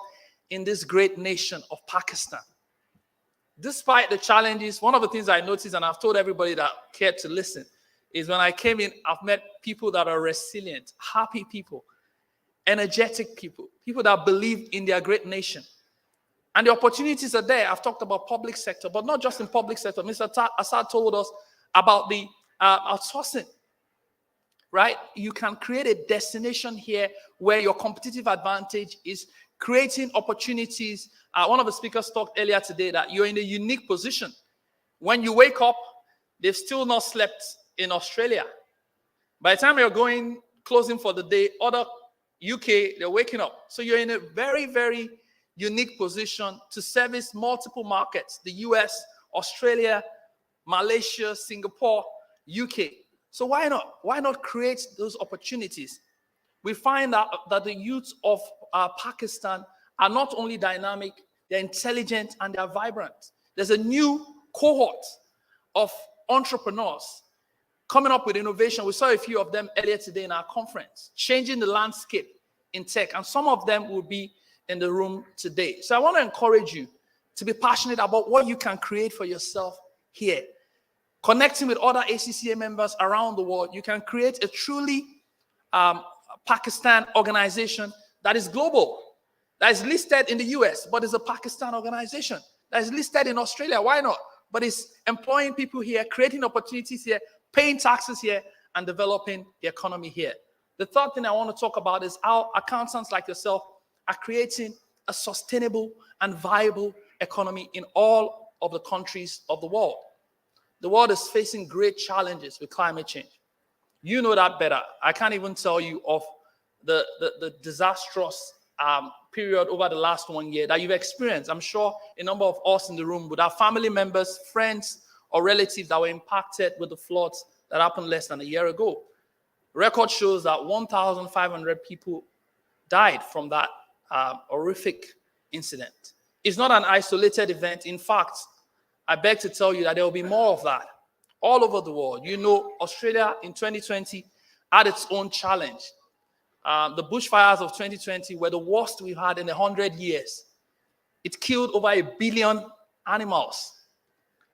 in this great nation of Pakistan. Despite the challenges, one of the things I noticed, and I've told everybody that cared to listen, is when I came in, I've met people that are resilient, happy people, energetic people, people that believe in their great nation. And the opportunities are there. I've talked about public sector, but not just in public sector. Mr. Assad told us about the outsourcing, right? You can create a destination here where your competitive advantage is creating opportunities. One of the speakers talked earlier today that you're in a unique position. When you wake up, they've still not slept in Australia. By the time you're closing for the day, other UK, they're waking up. So you're in a very, very unique position to service multiple markets, the US, Australia, Malaysia, Singapore, UK. So why not? Why not create those opportunities? We find out that the youth of Pakistan are not only dynamic, they're intelligent and they're vibrant. There's a new cohort of entrepreneurs coming up with innovation. We saw a few of them earlier today in our conference, changing the landscape in tech. And some of them will be in the room today. So I want to encourage you to be passionate about what you can create for yourself here. Connecting with other ACCA members around the world, you can create a truly Pakistan organization that is global, that is listed in the US, but is a Pakistan organization, that is listed in Australia. Why not? But it's employing people here, creating opportunities here, paying taxes here, and developing the economy here. The third thing I want to talk about is how accountants like yourself are creating a sustainable and viable economy in all of the countries of the world. The world is facing great challenges with climate change. You know that better. I can't even tell you of the disastrous period over the last 1 year that you've experienced. I'm sure a number of us in the room would have family members, friends, or relatives that were impacted with the floods that happened less than a year ago. Record shows that 1,500 people died from that horrific incident. It's not an isolated event. In fact, I beg to tell you that there will be more of that all over the world. You know, Australia in 2020 had its own challenge. The bushfires of 2020 were the worst we've had in 100 years. It killed over 1 billion animals.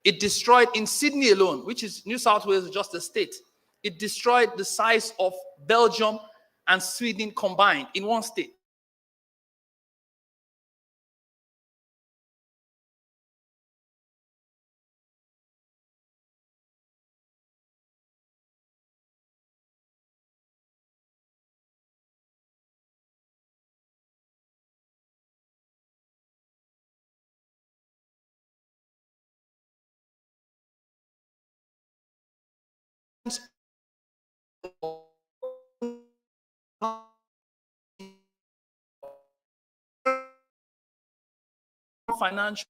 It destroyed, in Sydney alone, which is New South Wales, just a state, it destroyed the size of Belgium and Sweden combined in one state. financial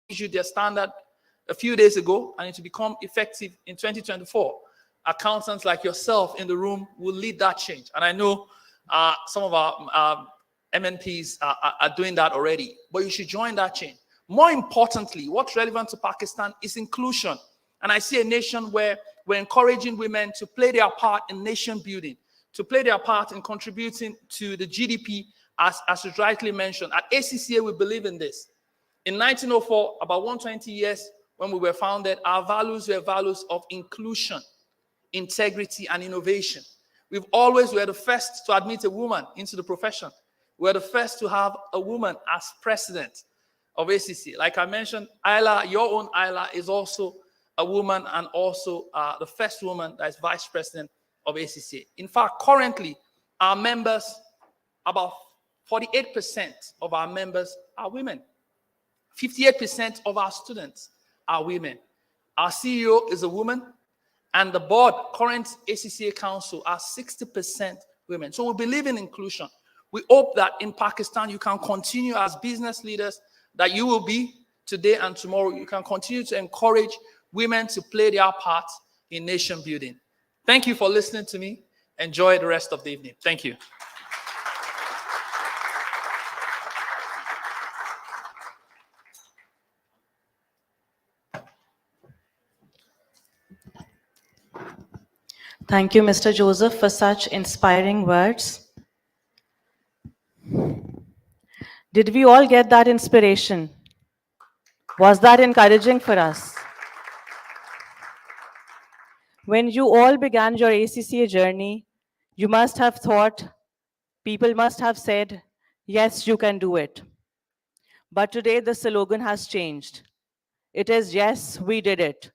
issued their standard a few days ago, and it will become effective in 2024. Accountants like yourself in the room will lead that change. And I know some of our MNPs are doing that already, but you should join that change. More importantly, what's relevant to Pakistan is inclusion. And I see a nation where we're encouraging women to play their part in nation building, to play their part in contributing to the GDP, as was rightly mentioned. At ACCA, we believe in this. In 1904, about 120 years when we were founded, our values were values of inclusion, integrity, and innovation. We've always were the first to admit a woman into the profession. We're the first to have a woman as president of ACCA. Like I mentioned, Ayla, your own Ayla, is also a woman and also the first woman that is vice president of ACCA. In fact, currently, our members, about 48% of our members are women. 58% of our students are women. Our CEO is a woman, and the board, current ACCA Council, are 60% women. So we believe in inclusion. We hope that in Pakistan, you can continue as business leaders that you will be today and tomorrow. You can continue to encourage women to play their part in nation building. Thank you for listening to me. Enjoy the rest of the evening. Thank you. Thank you, Mr. Joseph, for such inspiring words. Did we all get that inspiration? Was that encouraging for us? When you all began your ACCA journey, you must have thought, people must have said, yes, you can do it. But today the slogan has changed. It is, yes, we did it.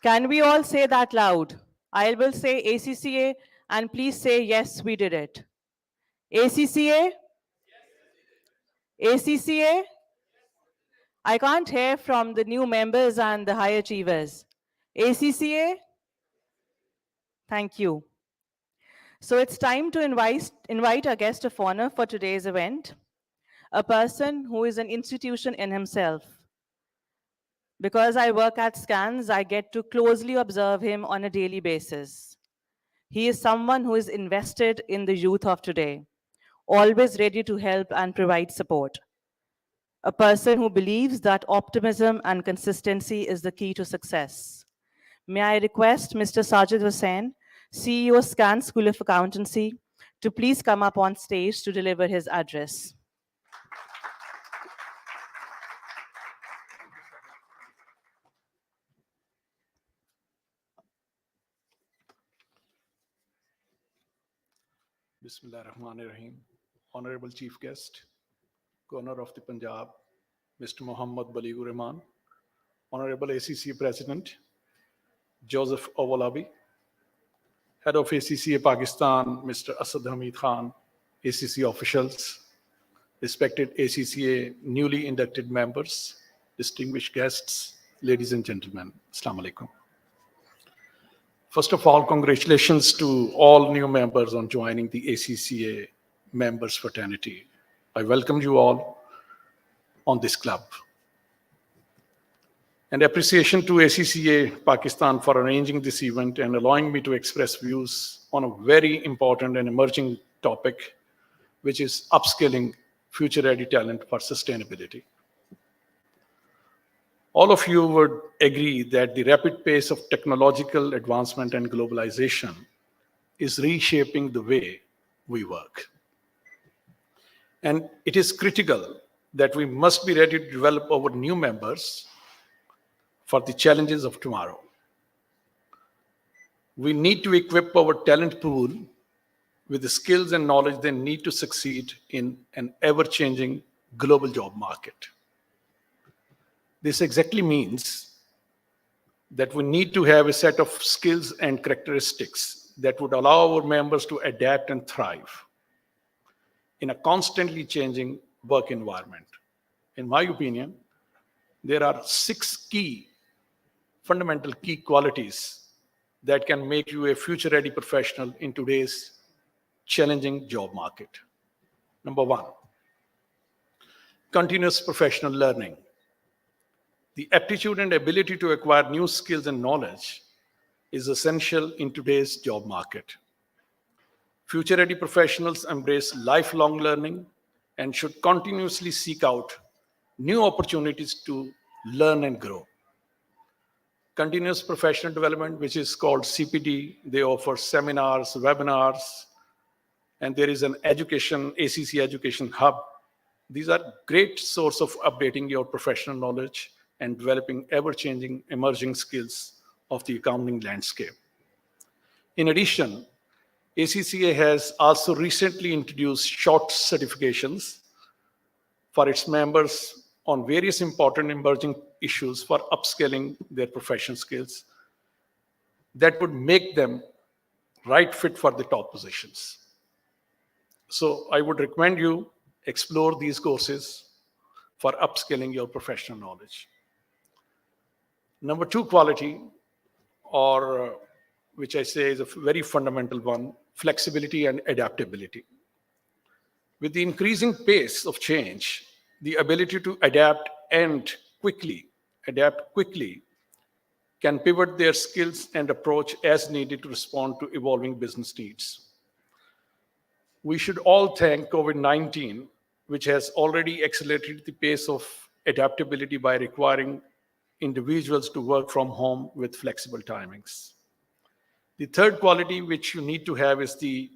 Can we all say that loud? I will say ACCA, and please say, yes, we did it. ACCA? ACCA? I can't hear from the new members and the high achievers. ACCA? Thank you. So it's time to invite our guest of honor for today's event, a person who is an institution in himself. Because I work at SCANS, I get to closely observe him on a daily basis. He is someone who is invested in the youth of today, always ready to help and provide support. A person who believes that optimism and consistency is the key to success. May I request Mr. Sajid Hussain, CEO SCAN School of Accountancy, to please come up on stage to deliver his address. Bismillah ar-Rahman ar-Rahim. Honorable Chief Guest, Governor of the Punjab, Mr. Muhammad Baligur Rahman, Honorable ACCA President, Joseph Awolabi, Head of ACCA Pakistan, Mr. Asad Hamid Khan, ACCA officials, respected ACCA newly inducted members, distinguished guests, ladies and gentlemen, Assalamu alaikum. First of all, congratulations to all new members on joining the ACCA members fraternity. I welcome you all on this club. And appreciation to ACCA Pakistan for arranging this event and allowing me to express views on a very important and emerging topic, which is upskilling future-ready talent for sustainability. All of you would agree that the rapid pace of technological advancement and globalization is reshaping the way we work. And it is critical that we must be ready to develop our new members for the challenges of tomorrow. We need to equip our talent pool with the skills and knowledge they need to succeed in an ever-changing global job market. This exactly means that we need to have a set of skills and characteristics that would allow our members to adapt and thrive in a constantly changing work environment. In my opinion, there are 6 fundamental key qualities that can make you a future-ready professional in today's challenging job market. Number one, continuous professional learning. The aptitude and ability to acquire new skills and knowledge is essential in today's job market. Future ready professionals embrace lifelong learning and should continuously seek out new opportunities to learn and grow. Continuous professional development, which is called CPD, they offer seminars, webinars, and there is an education, ACC Education Hub. These are great source of updating your professional knowledge and developing ever-changing emerging skills of the accounting landscape. In addition, ACCA has also recently introduced short certifications for its members on various important emerging issues for upscaling their professional skills that would make them right fit for the top positions. So I would recommend you explore these courses for upscaling your professional knowledge. Number two quality, or which I say is a very fundamental one, flexibility and adaptability. With the increasing pace of change, the ability to adapt quickly, can pivot their skills and approach as needed to respond to evolving business needs. We should all thank COVID-19, which has already accelerated the pace of adaptability by requiring individuals to work from home with flexible timings. The third quality which you need to have is the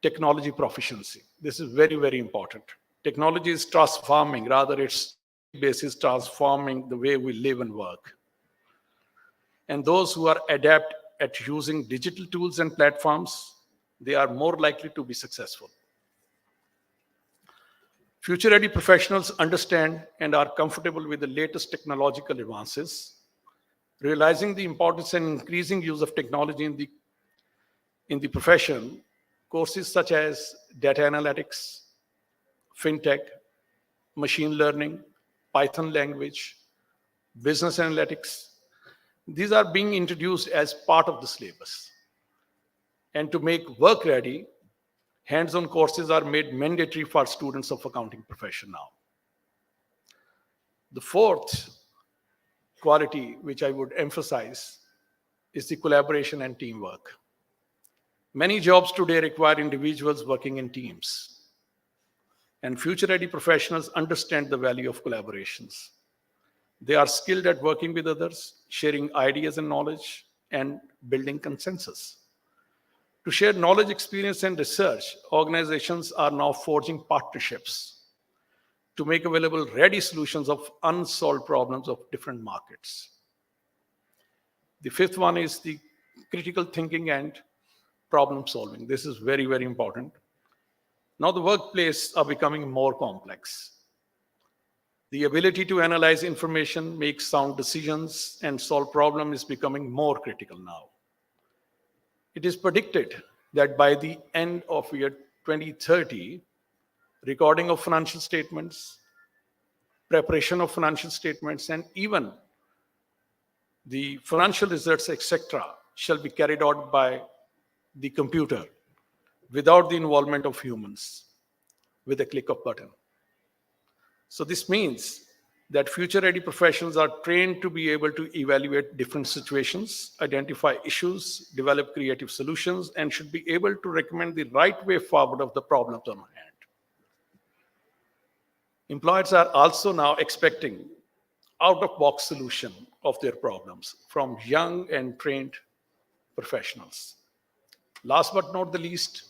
technology proficiency. This is very, very important. Technology is transforming, rather it's basis transforming the way we live and work. And those who are adept at using digital tools and platforms, they are more likely to be successful. Future-ready professionals understand and are comfortable with the latest technological advances, realizing the importance and increasing use of technology in the profession. Courses such as data analytics, fintech, machine learning, Python language, business analytics, these are being introduced as part of the syllabus. And to make work ready, hands-on courses are made mandatory for students of accounting profession now. The fourth quality which I would emphasize is the collaboration and teamwork. Many jobs today require individuals working in teams, and future-ready professionals understand the value of collaborations. They are skilled at working with others, sharing ideas and knowledge, and building consensus. To share knowledge, experience, and research, organizations are now forging partnerships to make available ready solutions of unsolved problems of different markets. The fifth one is the critical thinking and problem solving. This is very, very important. Now the workplace are becoming more complex. The ability to analyze information, make sound decisions, and solve problems is becoming more critical now. It is predicted that by the end of year 2030, recording of financial statements, preparation of financial statements, and even the financial results, etc., shall be carried out by the computer without the involvement of humans with a click of button. So this means that future-ready professionals are trained to be able to evaluate different situations, identify issues, develop creative solutions, and should be able to recommend the right way forward of the problems on hand. Employers are also now expecting out-of-box solution of their problems from young and trained professionals. Last but not the least,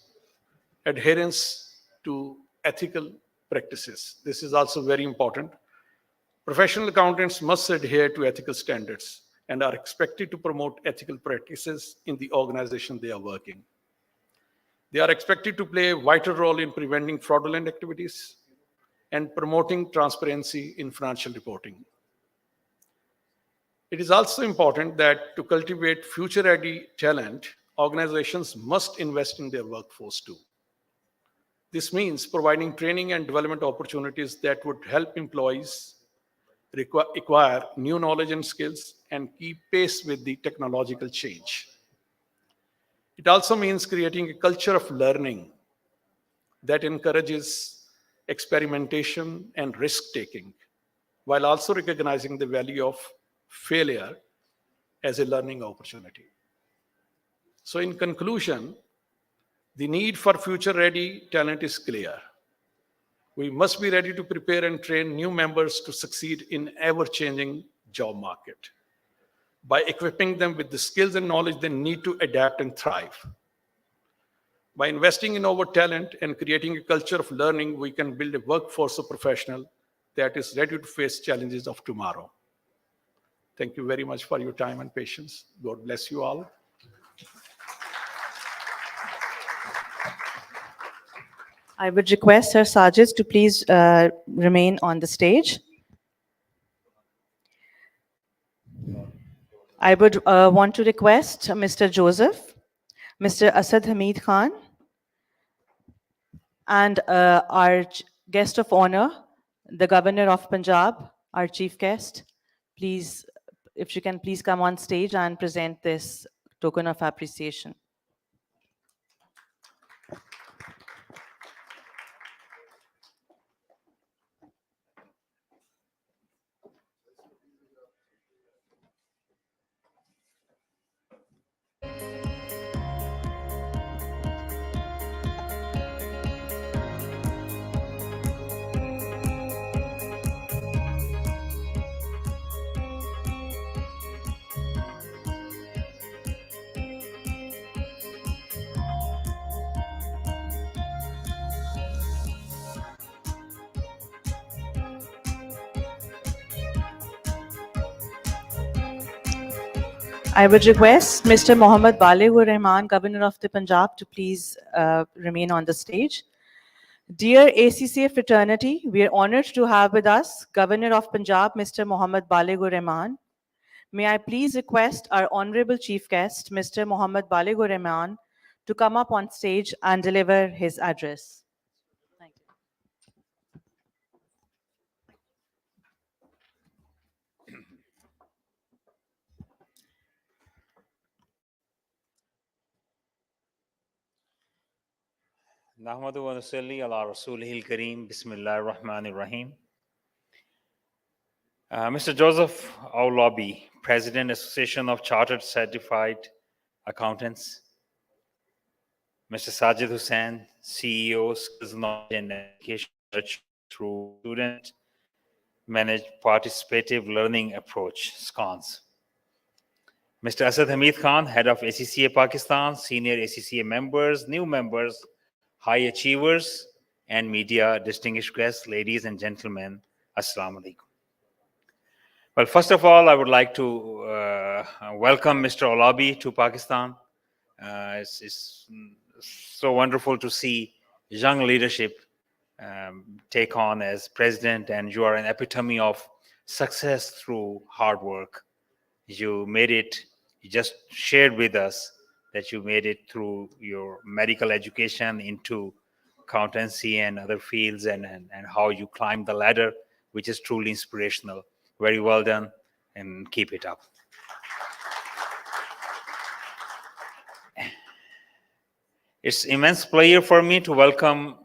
adherence to ethical practices. This is also very important. Professional accountants must adhere to ethical standards and are expected to promote ethical practices in the organization they are working. They are expected to play a vital role in preventing fraudulent activities and promoting transparency in financial reporting. It is also important that to cultivate future-ready talent, organizations must invest in their workforce too. This means providing training and development opportunities that would help employees acquire new knowledge and skills and keep pace with the technological change. It also means creating a culture of learning that encourages experimentation and risk taking, while also recognizing the value of failure as a learning opportunity. So, in conclusion, the need for future ready talent is clear. We must be ready to prepare and train new members to succeed in ever changing job market by equipping them with the skills and knowledge they need to adapt and thrive. By investing in our talent and creating a culture of learning, we can build a workforce of professionals that is ready to face challenges of tomorrow. Thank you very much for your time and patience. God bless you all. I would request Sir Sajid to please remain on the stage. I would want to request Mr. Joseph, Mr. Asad Hamid Khan, and our guest of honor, the Governor of Punjab, our chief guest. Please, if you can please come on stage and present this token of appreciation. I would request Mr. Mohammad Baleghur Rahman, Governor of the Punjab, to please remain on the stage. Dear ACCA fraternity, we are honored to have with us Governor of Punjab, Mr. Mohammad Baleghur Rahman. May I please request our honorable chief guest, Mr. Mohammad Baleghur Rahman, to come up on stage and deliver his address. Thank you. Nahmadu wa nusalli ala rasulihil kareem. Bismillahir Rahmanir Rahim. Mr. Joseph Aulabi, President, Association of Chartered Certified Accountants. Mr. Sajid Hussain, CEO, Skills Knowledge and Education Research through Student Managed Participative Learning Approach, SCONS. Mr. Asad Hamid Khan, Head of ACCA Pakistan, Senior ACCA members, new members, high achievers, and media, distinguished guests, ladies and gentlemen, Assalamu alaikum. Well, first of all, I would like to welcome Mr. Aulabi to Pakistan. It's so wonderful to see young leadership take on as president, and you are an epitome of success through hard work. You made it, you just shared with us that you made it through your medical education into accountancy and other fields, and how you climbed the ladder, which is truly inspirational. Very well done, and keep it up. It's immense pleasure for me to welcome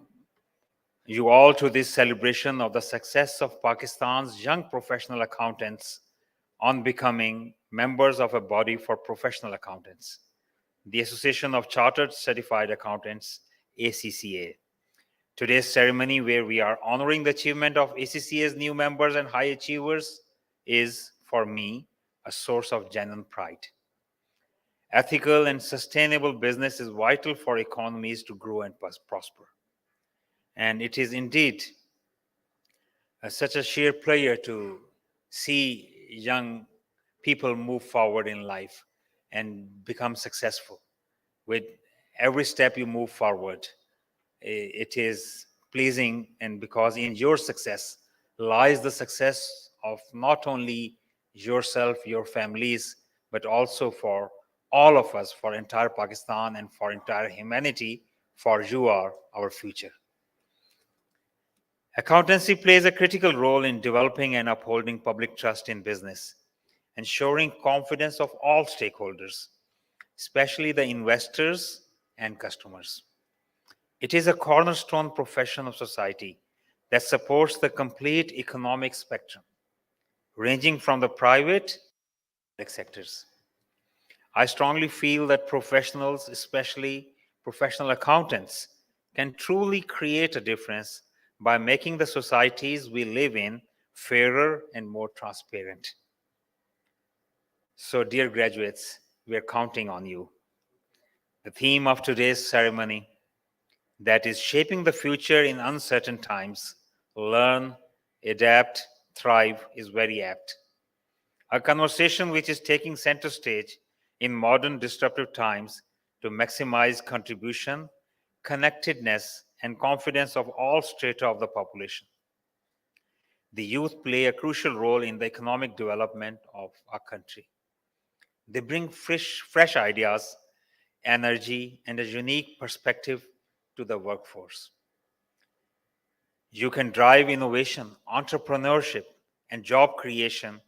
you all to this celebration of the success of Pakistan's young professional accountants on becoming members of a body for professional accountants, the Association of Chartered Certified Accountants, ACCA. Today's ceremony, where we are honoring the achievement of ACCA's new members and high achievers, is, for me, a source of genuine pride. Ethical and sustainable business is vital for economies to grow and prosper. And it is indeed such a sheer pleasure to see young people move forward in life and become successful. With every step you move forward, it is pleasing, and because in your success lies the success of not only yourself, your families, but also for all of us, for entire Pakistan and for entire humanity, for you are our future. Accountancy plays a critical role in developing and upholding public trust in business, ensuring confidence of all stakeholders. especially the investors and customers. It is a cornerstone profession of society that supports the complete economic spectrum, ranging from the private to sectors. I strongly feel that professionals, especially professional accountants, can truly create a difference by making the societies we live in fairer and more transparent. So, dear graduates, we are counting on you. The theme of today's ceremony, that is shaping the future in uncertain times, learn, adapt, thrive, is very apt. A conversation which is taking center stage in modern disruptive times to maximize contribution, connectedness, and confidence of all strata of the population. The youth play a crucial role in the economic development of our country. They bring fresh ideas, energy, and a unique perspective to the workforce. You can drive innovation, entrepreneurship, and job creation,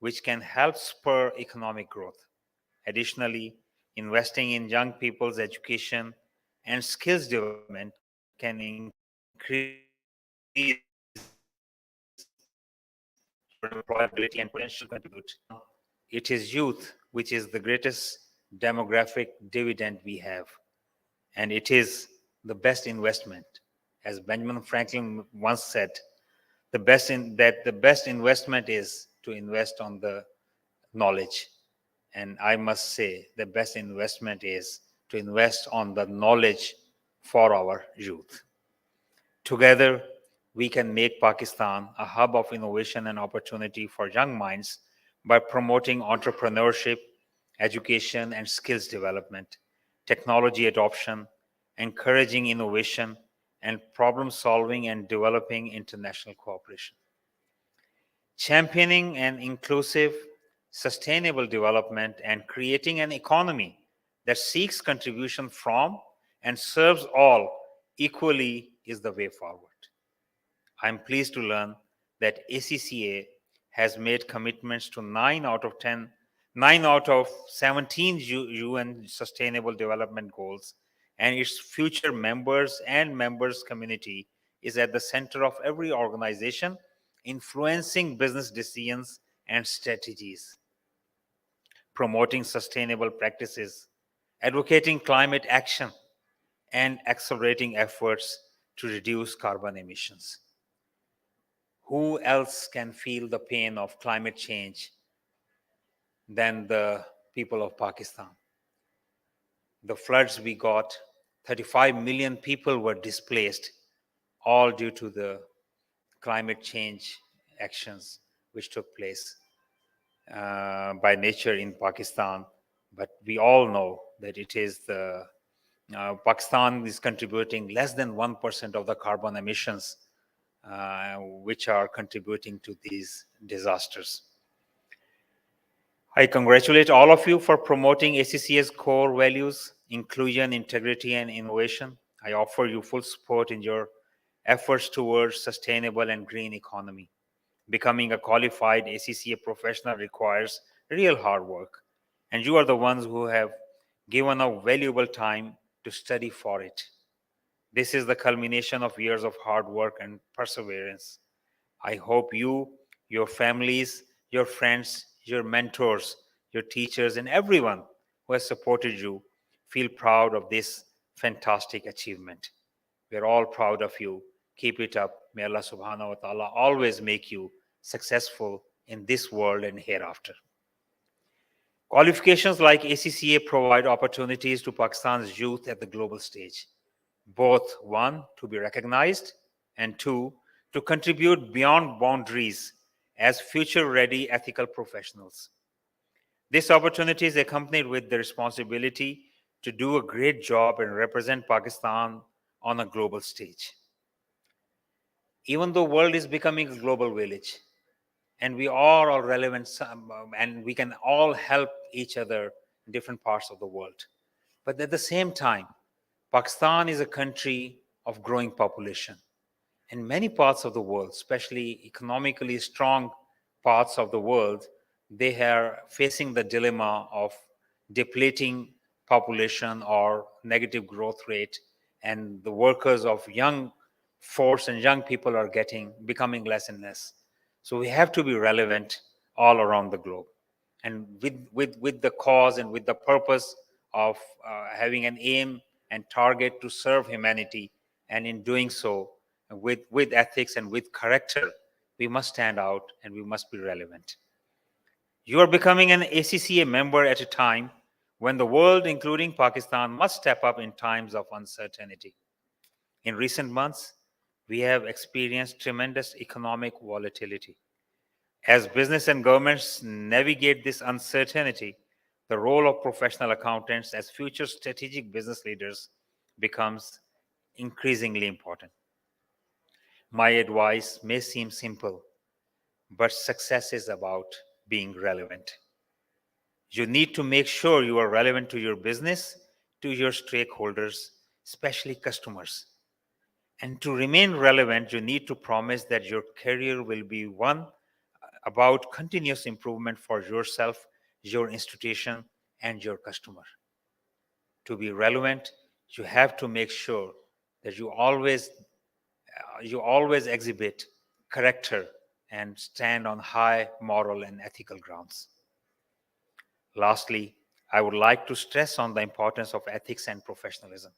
which can help spur economic growth. Additionally, investing in young people's education and skills development can increase your employability and potential contribute. It is youth which is the greatest demographic dividend we have, and it is the best investment. As Benjamin Franklin once said, the best investment is to invest on the knowledge. And I must say, the best investment is to invest on the knowledge for our youth. Together, we can make Pakistan a hub of innovation and opportunity for young minds by promoting entrepreneurship, education, and skills development, technology adoption, encouraging innovation, and problem solving and developing international cooperation. Championing an inclusive, sustainable development and creating an economy that seeks contribution from and serves all equally is the way forward. I'm pleased to learn that ACCA has made commitments to 9 out of 17 UN Sustainable Development Goals, and its future members and members community is at the center of every organization, influencing business decisions and strategies, promoting sustainable practices, advocating climate action, and accelerating efforts to reduce carbon emissions. Who else can feel the pain of climate change than the people of Pakistan? The floods we got, 35 million people were displaced, all due to the climate change actions which took place by nature in Pakistan. But we all know that it is Pakistan is contributing less than 1% of the carbon emissions which are contributing to these disasters. I congratulate all of you for promoting ACCA's core values, inclusion, integrity, and innovation. I offer you full support in your efforts towards sustainable and green economy. Becoming a qualified ACCA professional requires real hard work, and you are the ones who have given up valuable time to study for it. This is the culmination of years of hard work and perseverance. I hope you, your families, your friends, your mentors, your teachers, and everyone who has supported you feel proud of this fantastic achievement. We are all proud of you. Keep it up. May Allah subhanahu wa ta'ala always make you successful in this world and hereafter. Qualifications like ACCA provide opportunities to Pakistan's youth at the global stage. Both, one, to be recognized, and two, to contribute beyond boundaries as future-ready ethical professionals. This opportunity is accompanied with the responsibility to do a great job and represent Pakistan on a global stage. Even though the world is becoming a global village, and we are all relevant, and we can all help each other in different parts of the world. But at the same time, Pakistan is a country of growing population. In many parts of the world, especially economically strong parts of the world, they are facing the dilemma of depleting population or negative growth rate, and the workers of young force and young people are becoming less and less. So we have to be relevant all around the globe, and with the cause and with the purpose of having an aim and target to serve humanity, and in doing so with ethics and with character, we must stand out and we must be relevant. You are becoming an ACCA member at a time when the world, including Pakistan, must step up in times of uncertainty. In recent months, we have experienced tremendous economic volatility. As business and governments navigate this uncertainty, the role of professional accountants as future strategic business leaders becomes increasingly important. My advice may seem simple, but success is about being relevant. You need to make sure you are relevant to your business, to your stakeholders, especially customers. And to remain relevant, you need to promise that your career will be one about continuous improvement for yourself, your institution, and your customer. To be relevant, you have to make sure that you always exhibit character and stand on high moral and ethical grounds. Lastly, I would like to stress on the importance of ethics and professionalism.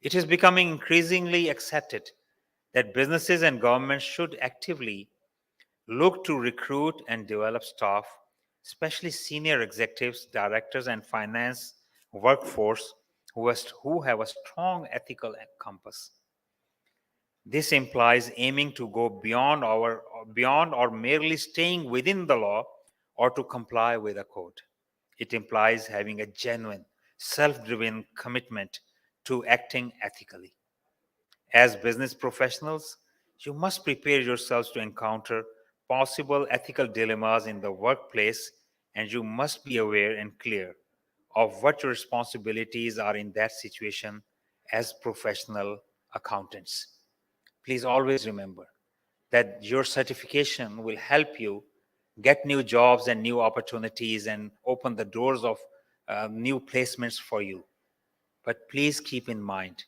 It is becoming increasingly accepted that businesses and governments should actively look to recruit and develop staff, especially senior executives, directors, and finance workforce who have a strong ethical compass. This implies aiming to go beyond or merely staying within the law or to comply with a code. It implies having a genuine, self-driven commitment to acting ethically. As business professionals, you must prepare yourselves to encounter possible ethical dilemmas in the workplace, and you must be aware and clear of what your responsibilities are in that situation as professional accountants. Please always remember that your certification will help you get new jobs and new opportunities and open the doors of new placements for you. But please keep in mind,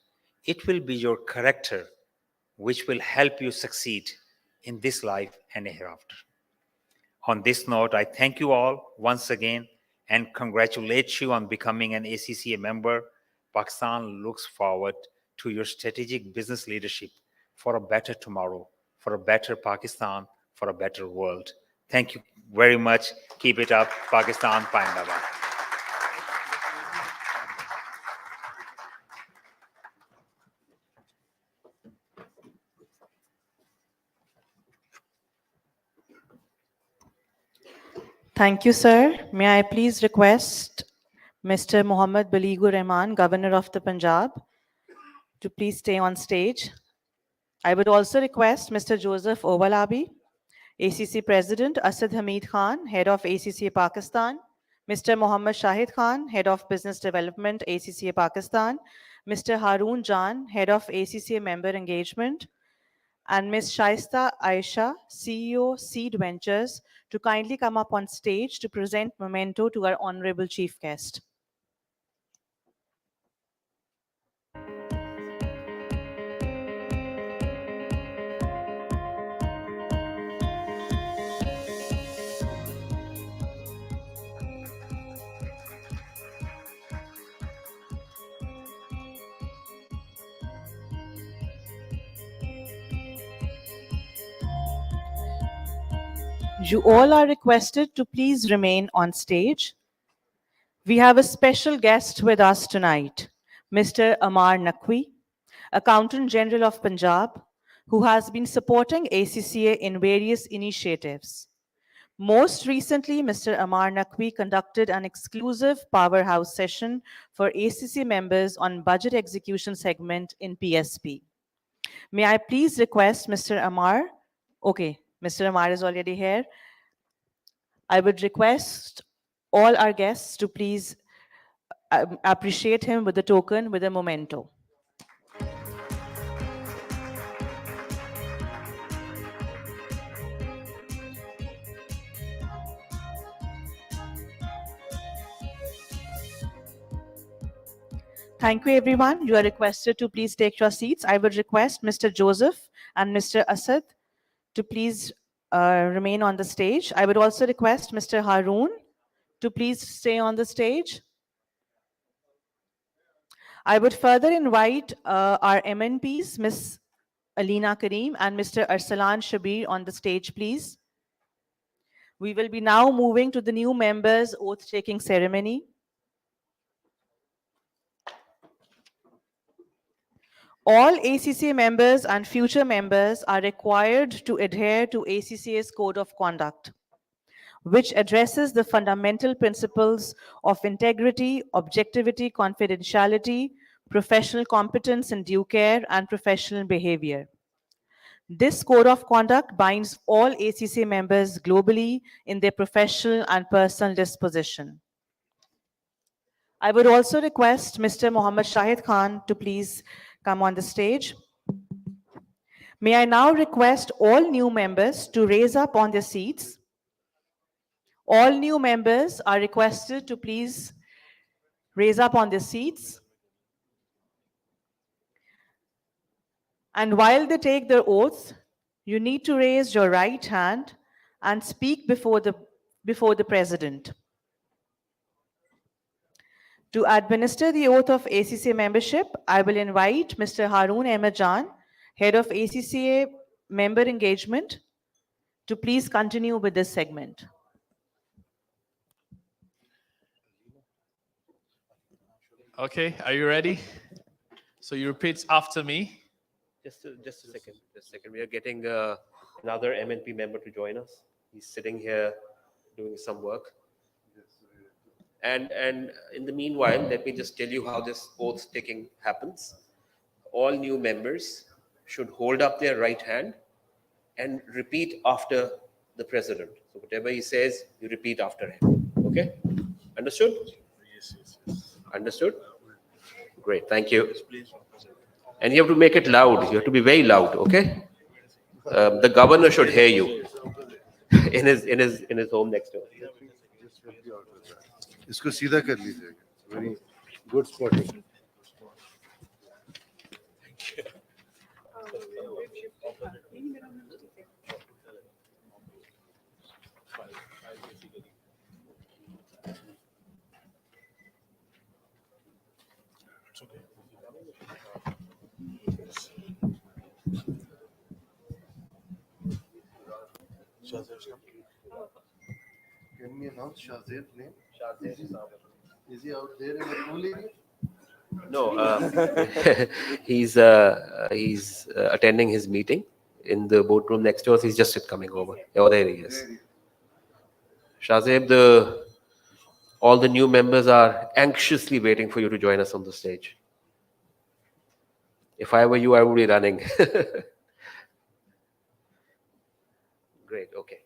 it will be your character which will help you succeed in this life and hereafter. On this note, I thank you all once again and congratulate you on becoming an ACCA member. Pakistan looks forward to your strategic business leadership for a better tomorrow, for a better Pakistan, for a better world. Thank you very much. Keep it up. Pakistan, Paindabad. Thank you, sir. May I please request Mr. Mohammad Baligur Rahman, Governor of the Punjab, to please stay on stage. I would also request Mr. Joseph Owalabi, ACC President, Asad Hamid Khan, Head of ACCA Pakistan, Mr. Mohammad Shahid Khan, Head of Business Development, ACCA Pakistan, Mr. Haroon Jan, Head of ACCA Member Engagement, and Ms. Shaista Aisha, CEO, Seed Ventures, to kindly come up on stage to present memento to our honorable chief guest. You all are requested to please remain on stage. We have a special guest with us tonight, Mr. Amar Naqvi, Accountant General of Punjab, who has been supporting ACCA in various initiatives. Most recently, Mr. Amar Naqvi conducted an exclusive powerhouse session for ACCA members on budget execution segment in PSP. May I please request Mr. Amar? Okay, Mr. Amar is already here. I would request all our guests to please appreciate him with a token, with a memento. Thank you, everyone. You are requested to please take your seats. I would request Mr. Joseph and Mr. Asad to please remain on the stage. I would also request Mr. Haroon to please stay on the stage. I would further invite our MNPs, Ms. Alina Kareem and Mr. Arsalan Shabir on the stage, please. We will be now moving to the new members' oath-taking ceremony. All ACCA members and future members are required to adhere to ACCA's Code of Conduct, which addresses the fundamental principles of integrity, objectivity, confidentiality, professional competence and due care, and professional behavior. This code of conduct binds all ACCA members globally in their professional and personal disposition. I would also request Mr. Mohammad Shahid Khan to please come on the stage. May I now request all new members to raise up on their seats. All new members are requested to please raise up on their seats. And while they take their oath, you need to raise your right hand and speak before the president. To administer the oath of ACCA membership, I will invite Mr. Haroon Ahmed Jan, Head of ACCA Member Engagement, to please continue with this segment. Okay, are you ready? So you repeat after me. Just a second. Just a second. We are getting another MNP member to join us. He's sitting here doing some work. And in the meanwhile, let me just tell you how this oath taking happens. All new members should hold up their right hand and repeat after the president. So whatever he says, you repeat after him. Okay? Understood? Yes. Understood? Great. Thank you. And you have to make it loud. You have to be very loud. Okay? The governor should hear you in his home next door. इसको सीधा कर लीजिएगा. Very good spotting. Can we announce Shahzeb's name? Is he out there in the pool area? No, he's attending his meeting in the boardroom next door. He's just coming over. Oh, there he is. Shahzeb, all the new members are anxiously waiting for you to join us on the stage. If I were you, I would be running. Great. Okay.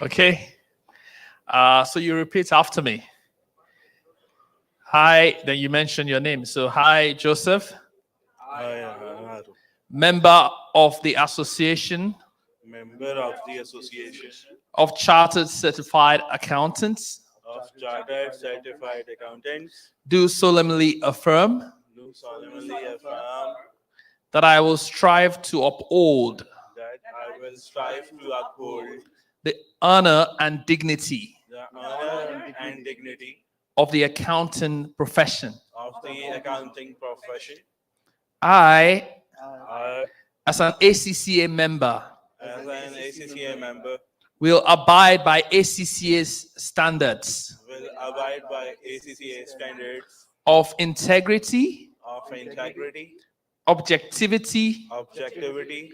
Okay. So you repeat after me. Hi, then you mention your name. So hi, Joseph. Hi, Member of the Association member of the Association of Chartered Certified Accountants, of Chartered Certified Accountants, do solemnly affirm do solemnly affirm that I will strive to uphold that I will strive to uphold the honor and dignity the honor and dignity of the accounting profession. of the accounting profession. I, I, as an ACCA member, as an ACCA member, will abide by ACCA's standards will abide by ACCA standards of integrity, of integrity, objectivity, objectivity,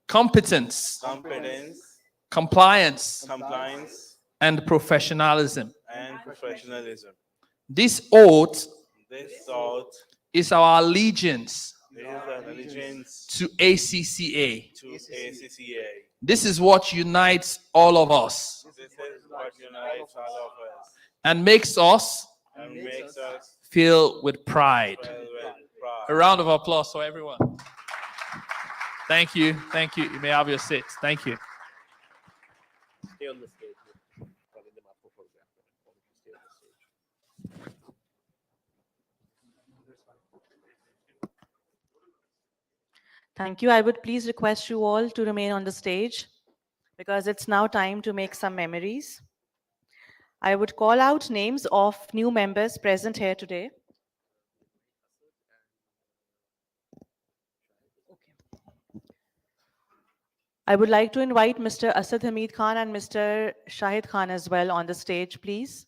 competence, competence, compliance, compliance, and professionalism. and professionalism. This oath This oath is our allegiance is an allegiance to ACCA. to ACCA. This is what unites all of us This is what unites all of us and makes us and makes us feel with pride. filled with A pride. round of applause for everyone. Thank you. Thank you. You may have your seats. Thank you. Stay on the stage. Calling them up for photograph. Stay on the stage. Thank you. I would please request you all to remain on the stage because it's now time to make some memories. I would call out names of new members present here today. I would like to invite Mr. Asad Hamid Khan and Mr. Shahid Khan as well on the stage, please.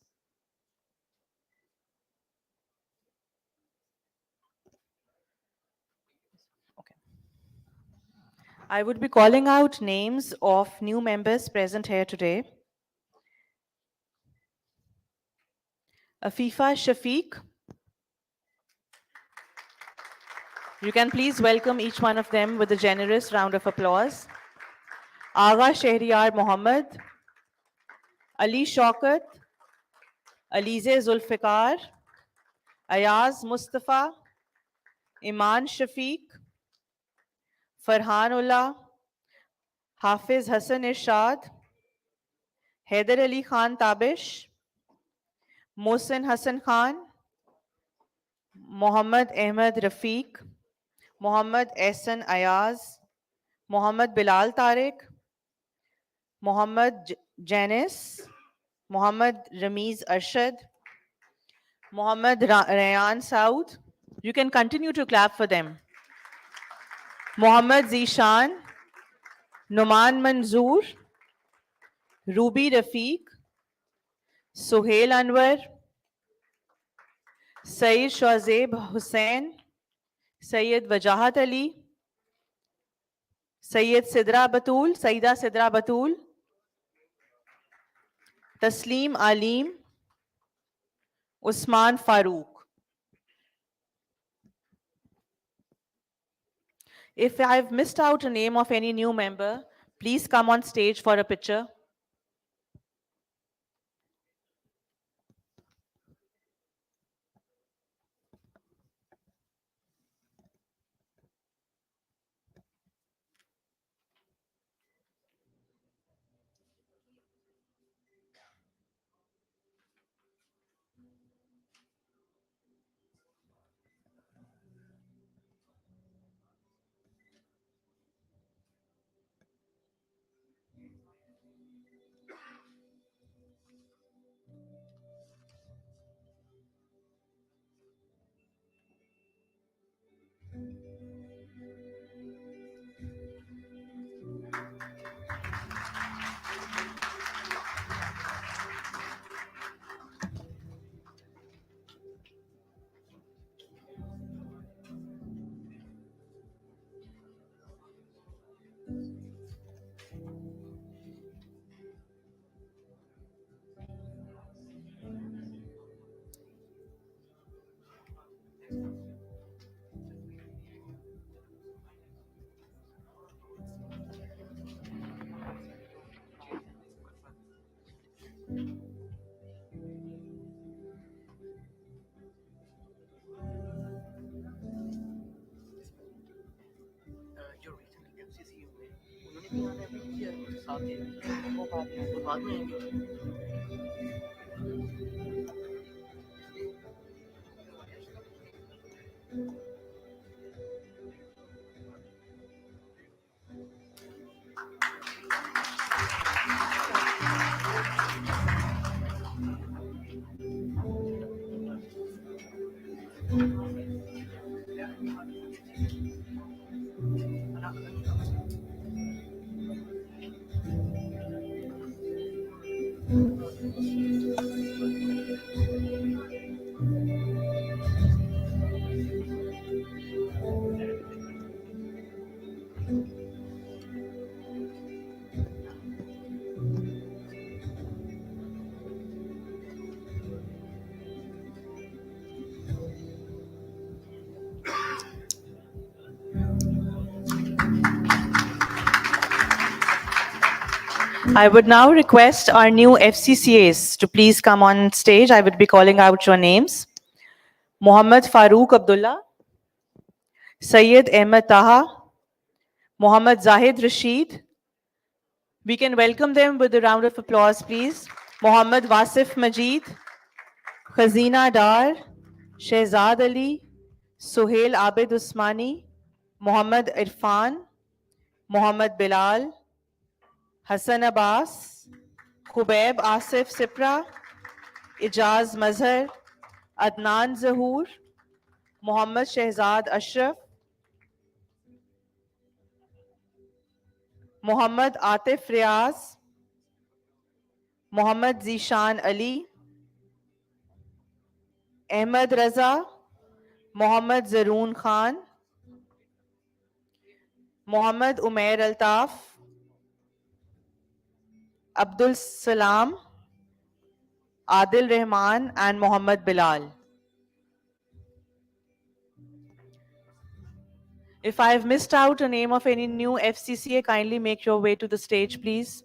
Okay. I would be calling out names of new members present here today. Afifa Shafiq. You can please welcome each one of them with a generous round of applause. Agha Shahriyar Mohammed, Ali Shaukat, Alize Zulfikar, Ayaz Mustafa, Iman Shafiq, Farhanullah, Hafiz Hassan Irshad, Haider Ali Khan Tabish, Mohsin Hassan Khan, Mohammad Ahmed Rafiq, Mohammad Ehsan Ayaz, Mohammad Bilal Tariq, Mohammad Janis, Mohammad Ramiz Arshad, Mohammad Rayan Saud. You can continue to clap for them. Mohammad Zishan, Numan Manzoor, Ruby Rafiq, Suhail Anwar, Sayyid Shazeb Hussain, Sayyid Wajahat Ali, Sayyid Sidra Batul, Sayyida Sidra Batul, Tasleem Alim, Usman Farooq. If I've missed out a name of any new member, please come on stage for a picture. I would now request our new FCCAs to please come on stage. I would be calling out your names. Mohammad Farooq Abdullah, Sayyid Ahmed Taha, Mohammad Zahid Rashid. We can welcome them with a round of applause, please. Mohammad Wasif Majid, Khazina Dar, Shehzad Ali, Suhail Abid Usmani, Mohammad Irfan, Mohammad Bilal, Hassan Abbas, Khubaib Asif Sipra, Ijaz Mazhar, Adnan Zahoor, Mohammad Shehzad Ashraf, Mohammad Atif Riaz, Mohammad Zishan Ali, Ahmed Raza, Mohammad Zaroon Khan, Mohammad Umair Altaf, Abdul Salam, Adil Rahman, and Mohammad Bilal. If I have missed out a name of any new FCCA, kindly make your way to the stage, please.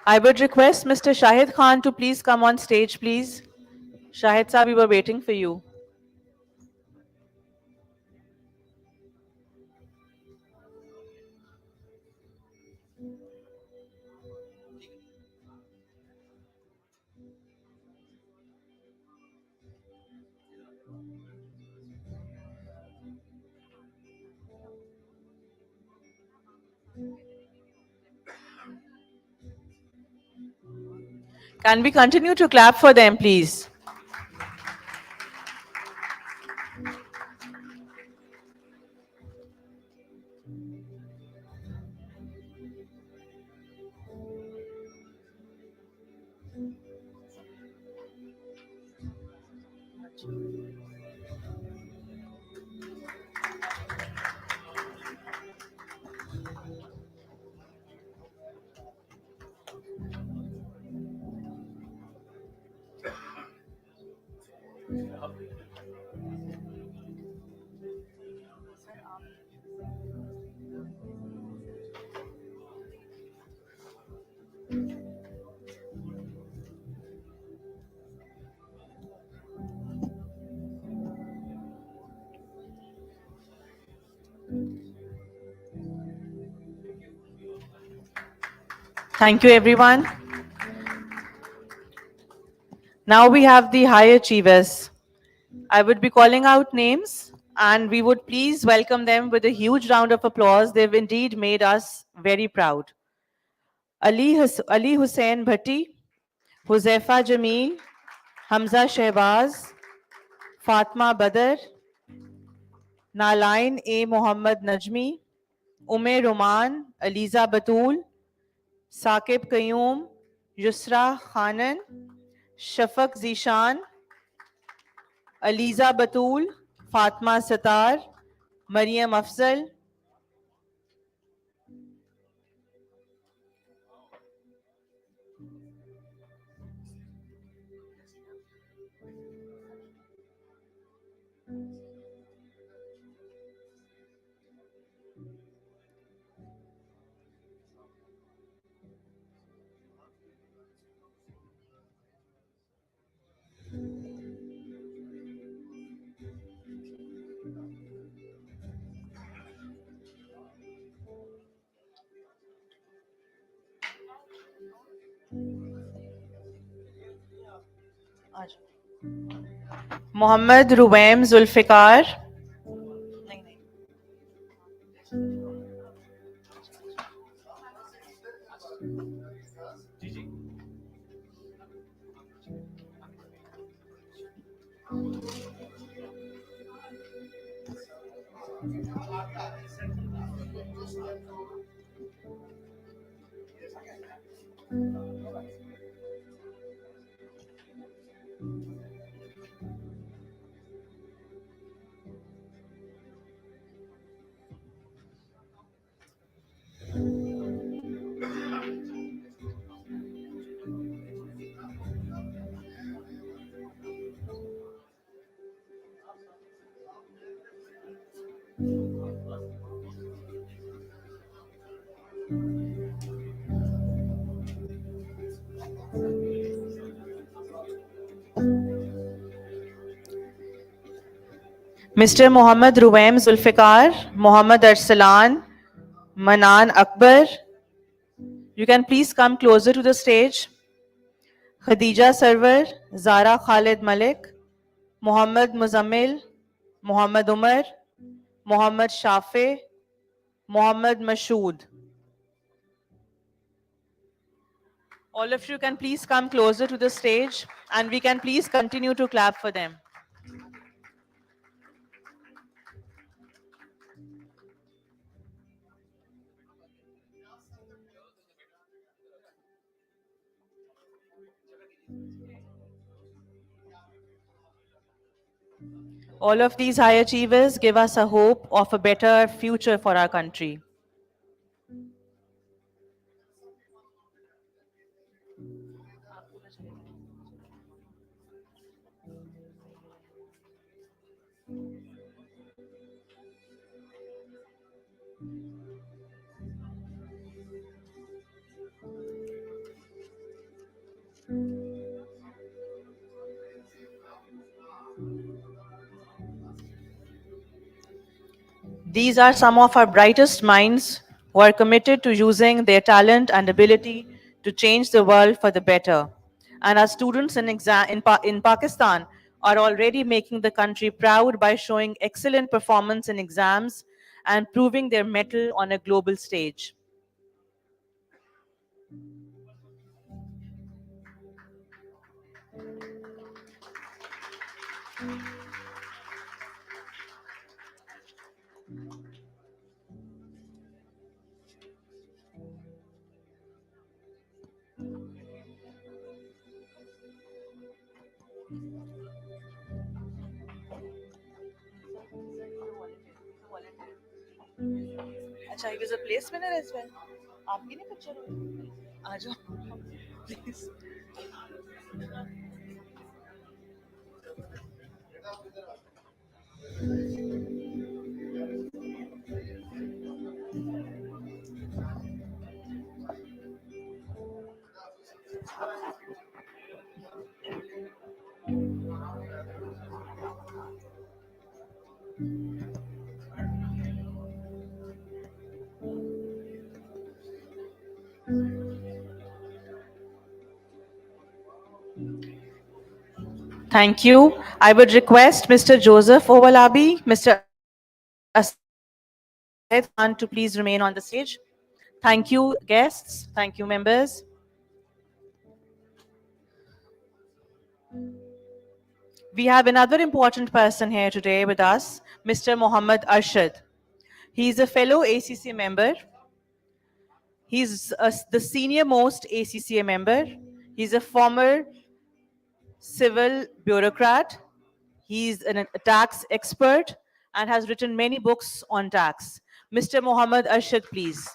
I would request Mr. Shahid Khan to please come on stage, please. Shahid sir, we were waiting for you. Can we continue to clap for them, please? Thank you, everyone. Now we have the high achievers. I would be calling out names and we would please welcome them with a huge round of applause. They've indeed made us very proud. Ali Hussain Bhatti, Huzaifa Jameel, Hamza Shehbaz, Fatma Badr, Nalain A. Mohammad Najmi, Ume Roman, Aliza Batul, Saqib Qayyum, Yusra Khanan, Shafaq Zishan, Aliza Batul, Fatma Satar, Maryam Afzal, Mohammad Ruwaim Zulfikar, Mr. Mohammad Ruwaim Zulfikar, Mohammad Arsalan, Manan Akbar. You can please come closer to the stage. Khadija Sarwar, Zara Khalid Malik, Mohammad Muzammil, Mohammad Umar, Mohammad Shafi, Mohammad Mashood. All of you can please come closer to the stage and we can please continue to clap for them. All of these high achievers give us a hope of a better future for our country. These are some of our brightest minds who are committed to using their talent and ability to change the world for the better. And our students in Pakistan are already making the country proud by showing excellent performance in exams and proving their mettle on a global stage. अच्छा, he was a place winner as well. आपकी नहीं picture होगी? आ जाओ, please. Thank you. I would request Mr. Joseph Owalabi, Mr. Asad Khan to please remain on the stage. Thank you, guests. Thank you, members. We have another important person here today with us, Mr. Mohammad Arshad. He is a fellow ACCA member. He's the senior most ACCA member. He's a former civil bureaucrat. He's a tax expert and has written many books on tax. Mr. Mohammad Arshad, please.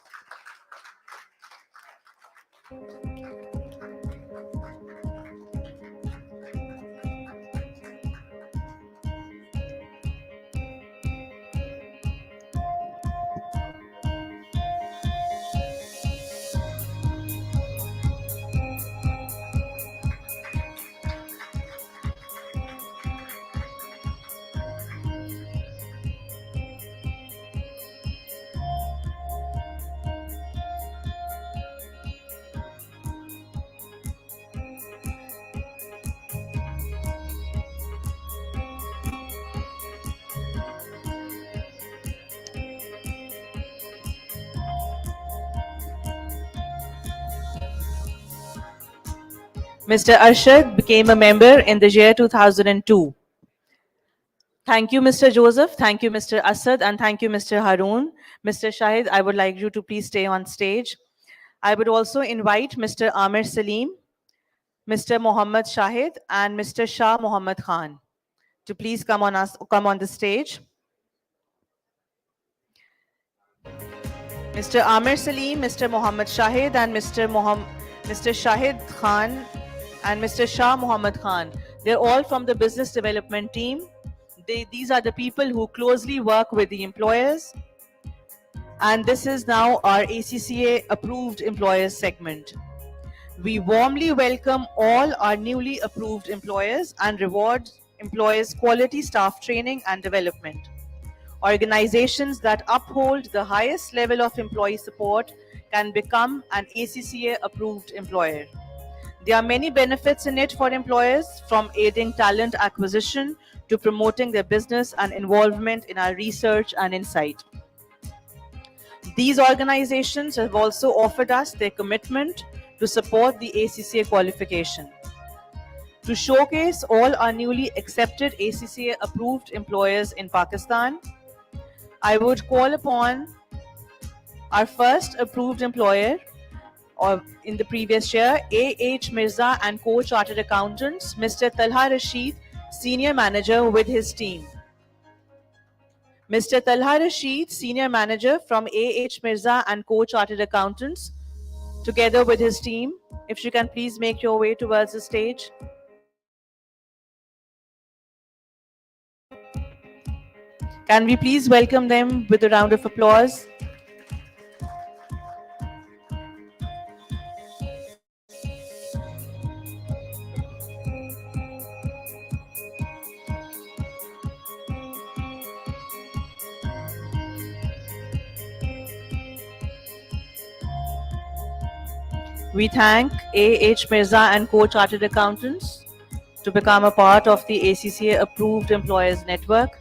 Mr. Arshad became a member in the year 2002. Thank you, Mr. Joseph. Thank you, Mr. Asad. And thank you, Mr. Haroon. Mr. Shahid, I would like you to please stay on stage. I would also invite Mr. Amir Salim, Mr. Mohammad Shahid, and Mr. Shah Mohammad Khan to please come on the stage. Mr. Amir Salim, Mr. Mohammad Shahid, and Mr. Shahid Khan and Mr. Shah Mohammad Khan. They're all from the business development team. These are the people who closely work with the employers. And this is now our ACCA approved employers segment. We warmly welcome all our newly approved employers and reward employs quality staff training and development. Organizations that uphold the highest level of employee support can become an ACCA approved employer. There are many benefits in it for employers, from aiding talent acquisition to promoting their business and involvement in our research and insight. These organizations have also offered us their commitment to support the ACCA qualification. To showcase all our newly accepted ACCA approved employers in Pakistan, I would call upon our first approved employer in the previous year, A.H. Mirza and Co-Chartered Accountants, Mr. Talha Rashid, Senior Manager with his team. Mr. Talha Rashid, Senior Manager from A.H. Mirza and Co-Chartered Accountants, together with his team. If you can please make your way towards the stage. Can we please welcome them with a round of applause? We thank A.H. Mirza and Co-Chartered Accountants to become a part of the ACCA Approved Employers Network.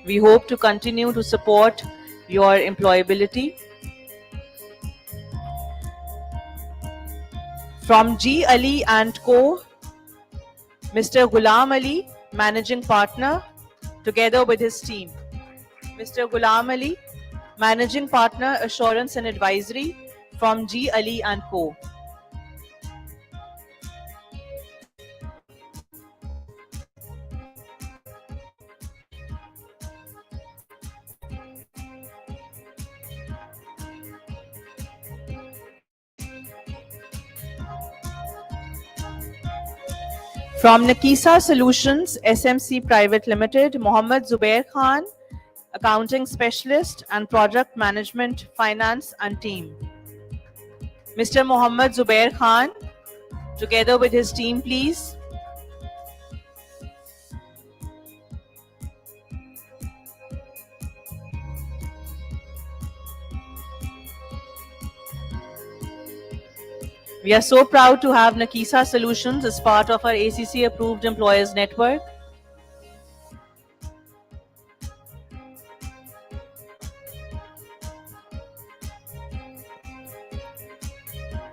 We hope to continue to support your employability. From G. Ali and Co., Mr. Ghulam Ali, Managing Partner, together with his team. Mr. Ghulam Ali, Managing Partner, Assurance and Advisory from G. Ali and Co. From Nakisa Solutions SMC Private Limited, Mohammad Zubair Khan, Accounting Specialist and Project Management, Finance and Team. Mr. Mohammad Zubair Khan, together with his team, please. We are so proud to have Nakisa Solutions as part of our ACC approved employers network.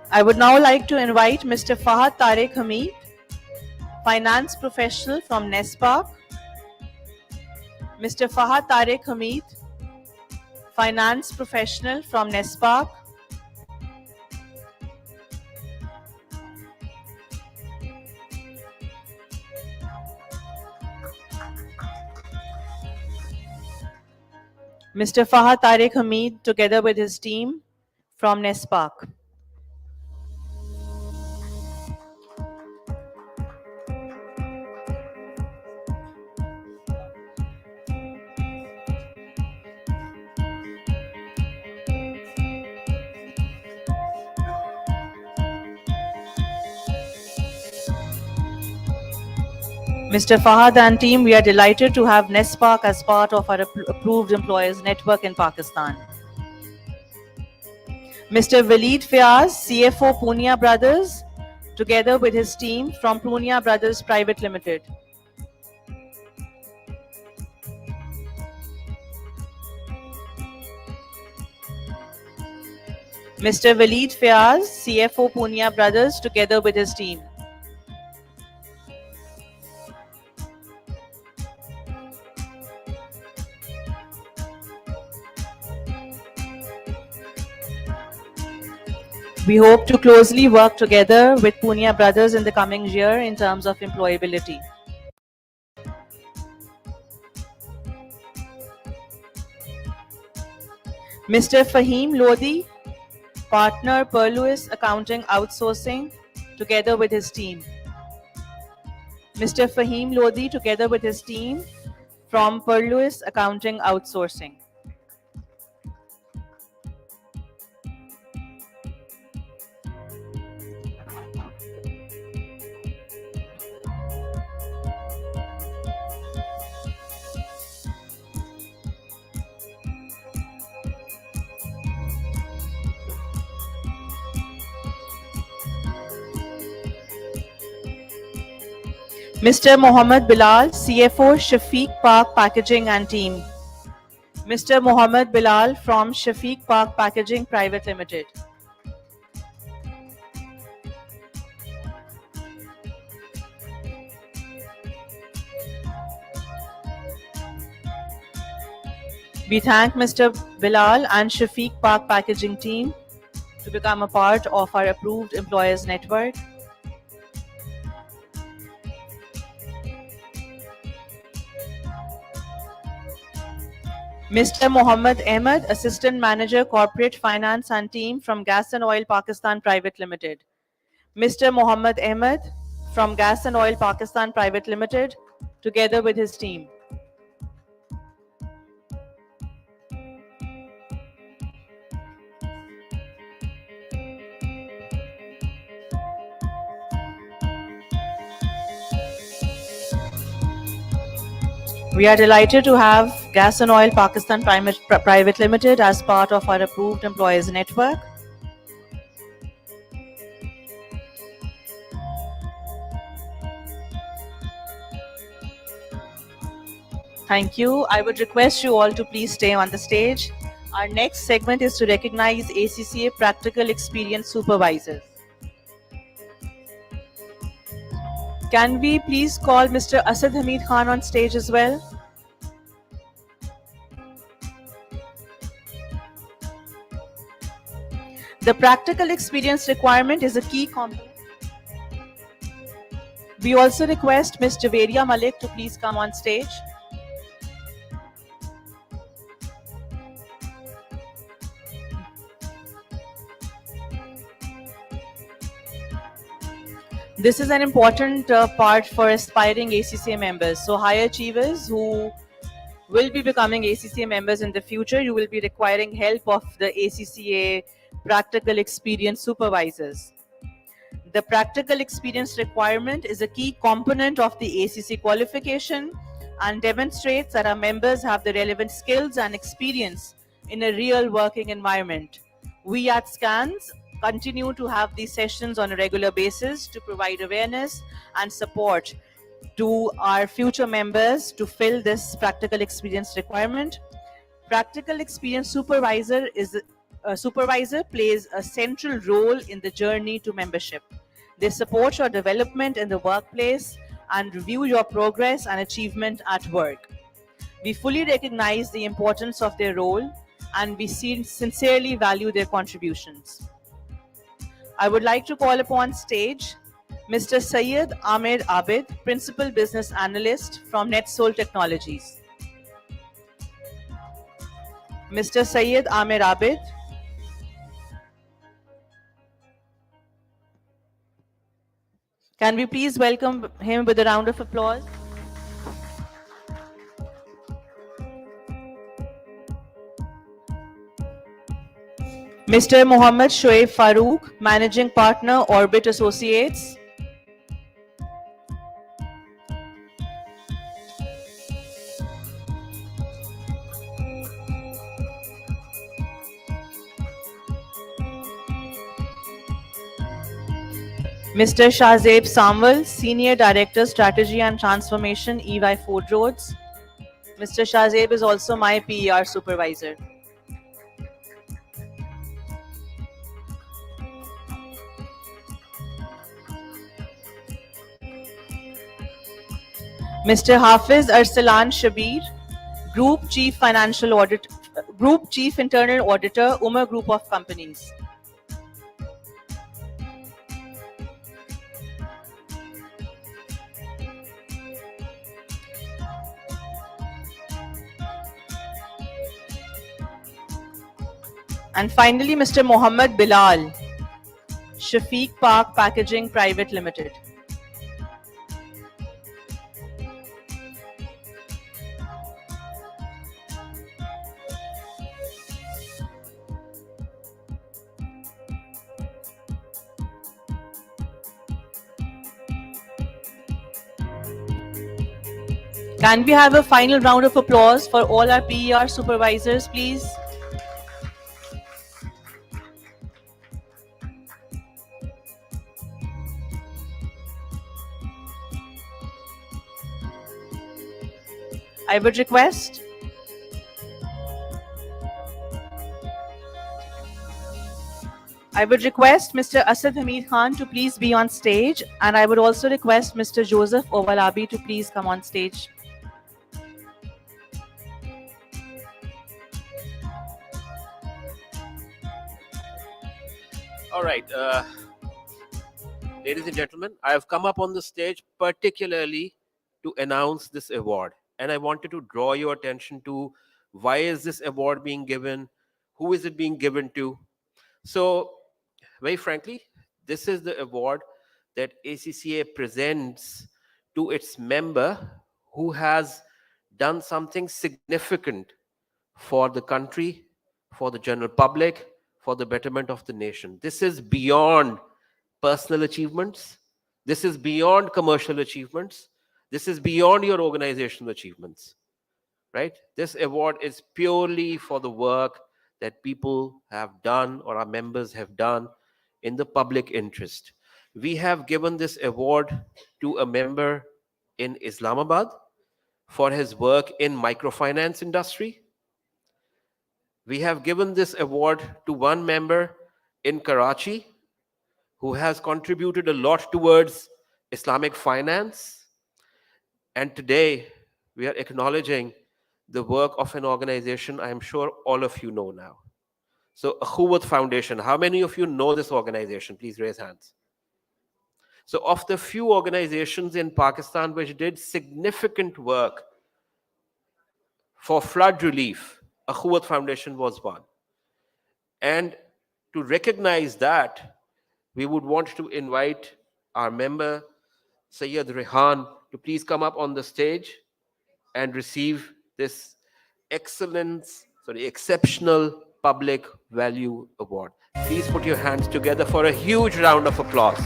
I would now like to invite Mr. Fahad Tariq Hamid, Finance Professional from NESPARK. Mr. Fahad Tariq Hamid, Finance Professional from NESPARK. Mr. Fahad Tariq Hamid, together with his team from NESPARK. Mr. Fahad and team, we are delighted to have NESPARK as part of our approved employers network in Pakistan. Mr. Waleed Fiaz, CFO Punia Brothers, together with his team from Punia Brothers Private Limited. Mr. Waleed Fiaz, CFO Punia Brothers, together with his team. We hope to closely work together with Punia Brothers in the coming year in terms of employability. Mr. Fahim Lodi, Partner Perluis Accounting Outsourcing, together with his team. Mr. Fahim Lodi, together with his team from Perluis Accounting Outsourcing. Mr. Mohammed Bilal, CFO, Shafiq Park Packaging and Team. Mr. Mohammed Bilal from Shafiq Park Packaging Private Limited. We thank Mr. Bilal and Shafiq Park Packaging team to become a part of our approved employers network. Mr. Mohammed Ahmed, Assistant Manager Corporate Finance and Team from Gas and Oil Pakistan Private Limited. Mr. Mohammed Ahmed from Gas and Oil Pakistan Private Limited, together with his team. We are delighted to have Gas and Oil Pakistan Private Limited as part of our approved employers network. Thank you. I would request you all to please stay on the stage. Our next segment is to recognize ACCA Practical Experience Supervisors. Can we please call Mr. Asad Hamid Khan on stage as well? The practical experience requirement is a key component. We also request Ms. Javeria Malik to please come on stage. This is an important part for aspiring ACCA members. So high achievers who will be becoming ACCA members in the future, you will be requiring help of the ACCA practical experience supervisors. The practical experience requirement is a key component of the ACC qualification and demonstrates that our members have the relevant skills and experience in a real working environment. We at SCANS continue to have these sessions on a regular basis to provide awareness and support to our future members to fill this practical experience requirement. Practical experience supervisor plays a central role in the journey to membership. They support your development in the workplace and review your progress and achievement at work. We fully recognize the importance of their role and we sincerely value their contributions. I would like to call upon stage Mr. Syed Amir Abid, Principal Business Analyst from NetSol Technologies. Mr. Syed Amir Abid. Can we please welcome him with a round of applause? Mr. Mohammad Shoaib Farooq, Managing Partner, Orbit Associates. Mr. Shahzeb Samwal, Senior Director, Strategy and Transformation, EY Ford Roads. Mr. Shahzeb is also my PER supervisor. Mr. Hafiz Arsalan Shabir, Group Chief Internal Auditor, Umar Group of Companies. And finally, Mr. Mohammed Bilal, Shafiq Park Packaging Private Limited. Can we have a final round of applause for all our PER supervisors, please? I would request Mr. Asad Hamid Khan to please be on stage, and I would also request Mr. Joseph Ovalabi to please come on stage. All right. Ladies and gentlemen, I have come up on the stage particularly to announce this award. And I wanted to draw your attention to why is this award being given? Who is it being given to? So, very frankly, this is the award that ACCA presents to its member who has done something significant for the country, for the general public, for the betterment of the nation. This is beyond personal achievements. This is beyond commercial achievements. This is beyond your organizational achievements, right? This award is purely for the work that people have done or our members have done in the public interest. We have given this award to a member in Islamabad for his work in microfinance industry. We have given this award to one member in Karachi who has contributed a lot towards Islamic finance. And today, we are acknowledging the work of an organization I am sure all of you know now. So, Akhuwat Foundation, how many of you know this organization? Please raise hands. So, of the few organizations in Pakistan which did significant work for flood relief, Akhuwat Foundation was one. And to recognize that, we would want to invite our member, Sayyid Rehan, to please come up on the stage and receive this exceptional public value award. Please put your hands together for a huge round of applause.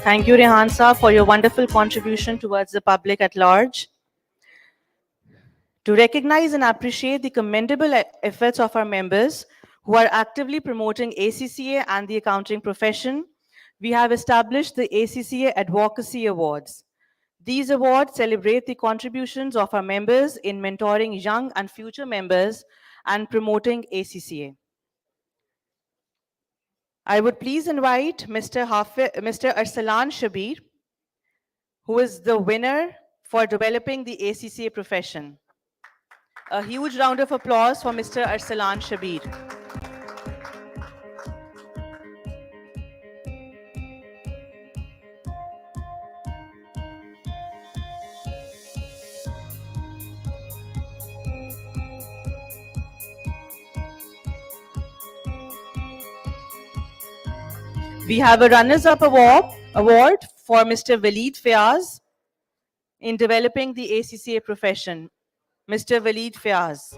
Thank you, Rehan Saab, for your wonderful contribution towards the public at large. To recognize and appreciate the commendable efforts of our members who are actively promoting ACCA and the accounting profession, we have established the ACCA Advocacy Awards. These awards celebrate the contributions of our members in mentoring young and future members and promoting ACCA. I would please invite Mr. Arsalan Shabir, who is the winner for developing the ACCA profession. A huge round of applause for Mr. Arsalan Shabir. We have a runners-up award for Mr. Waleed Fayaz in developing the ACCA profession. Mr. Waleed Fayaz.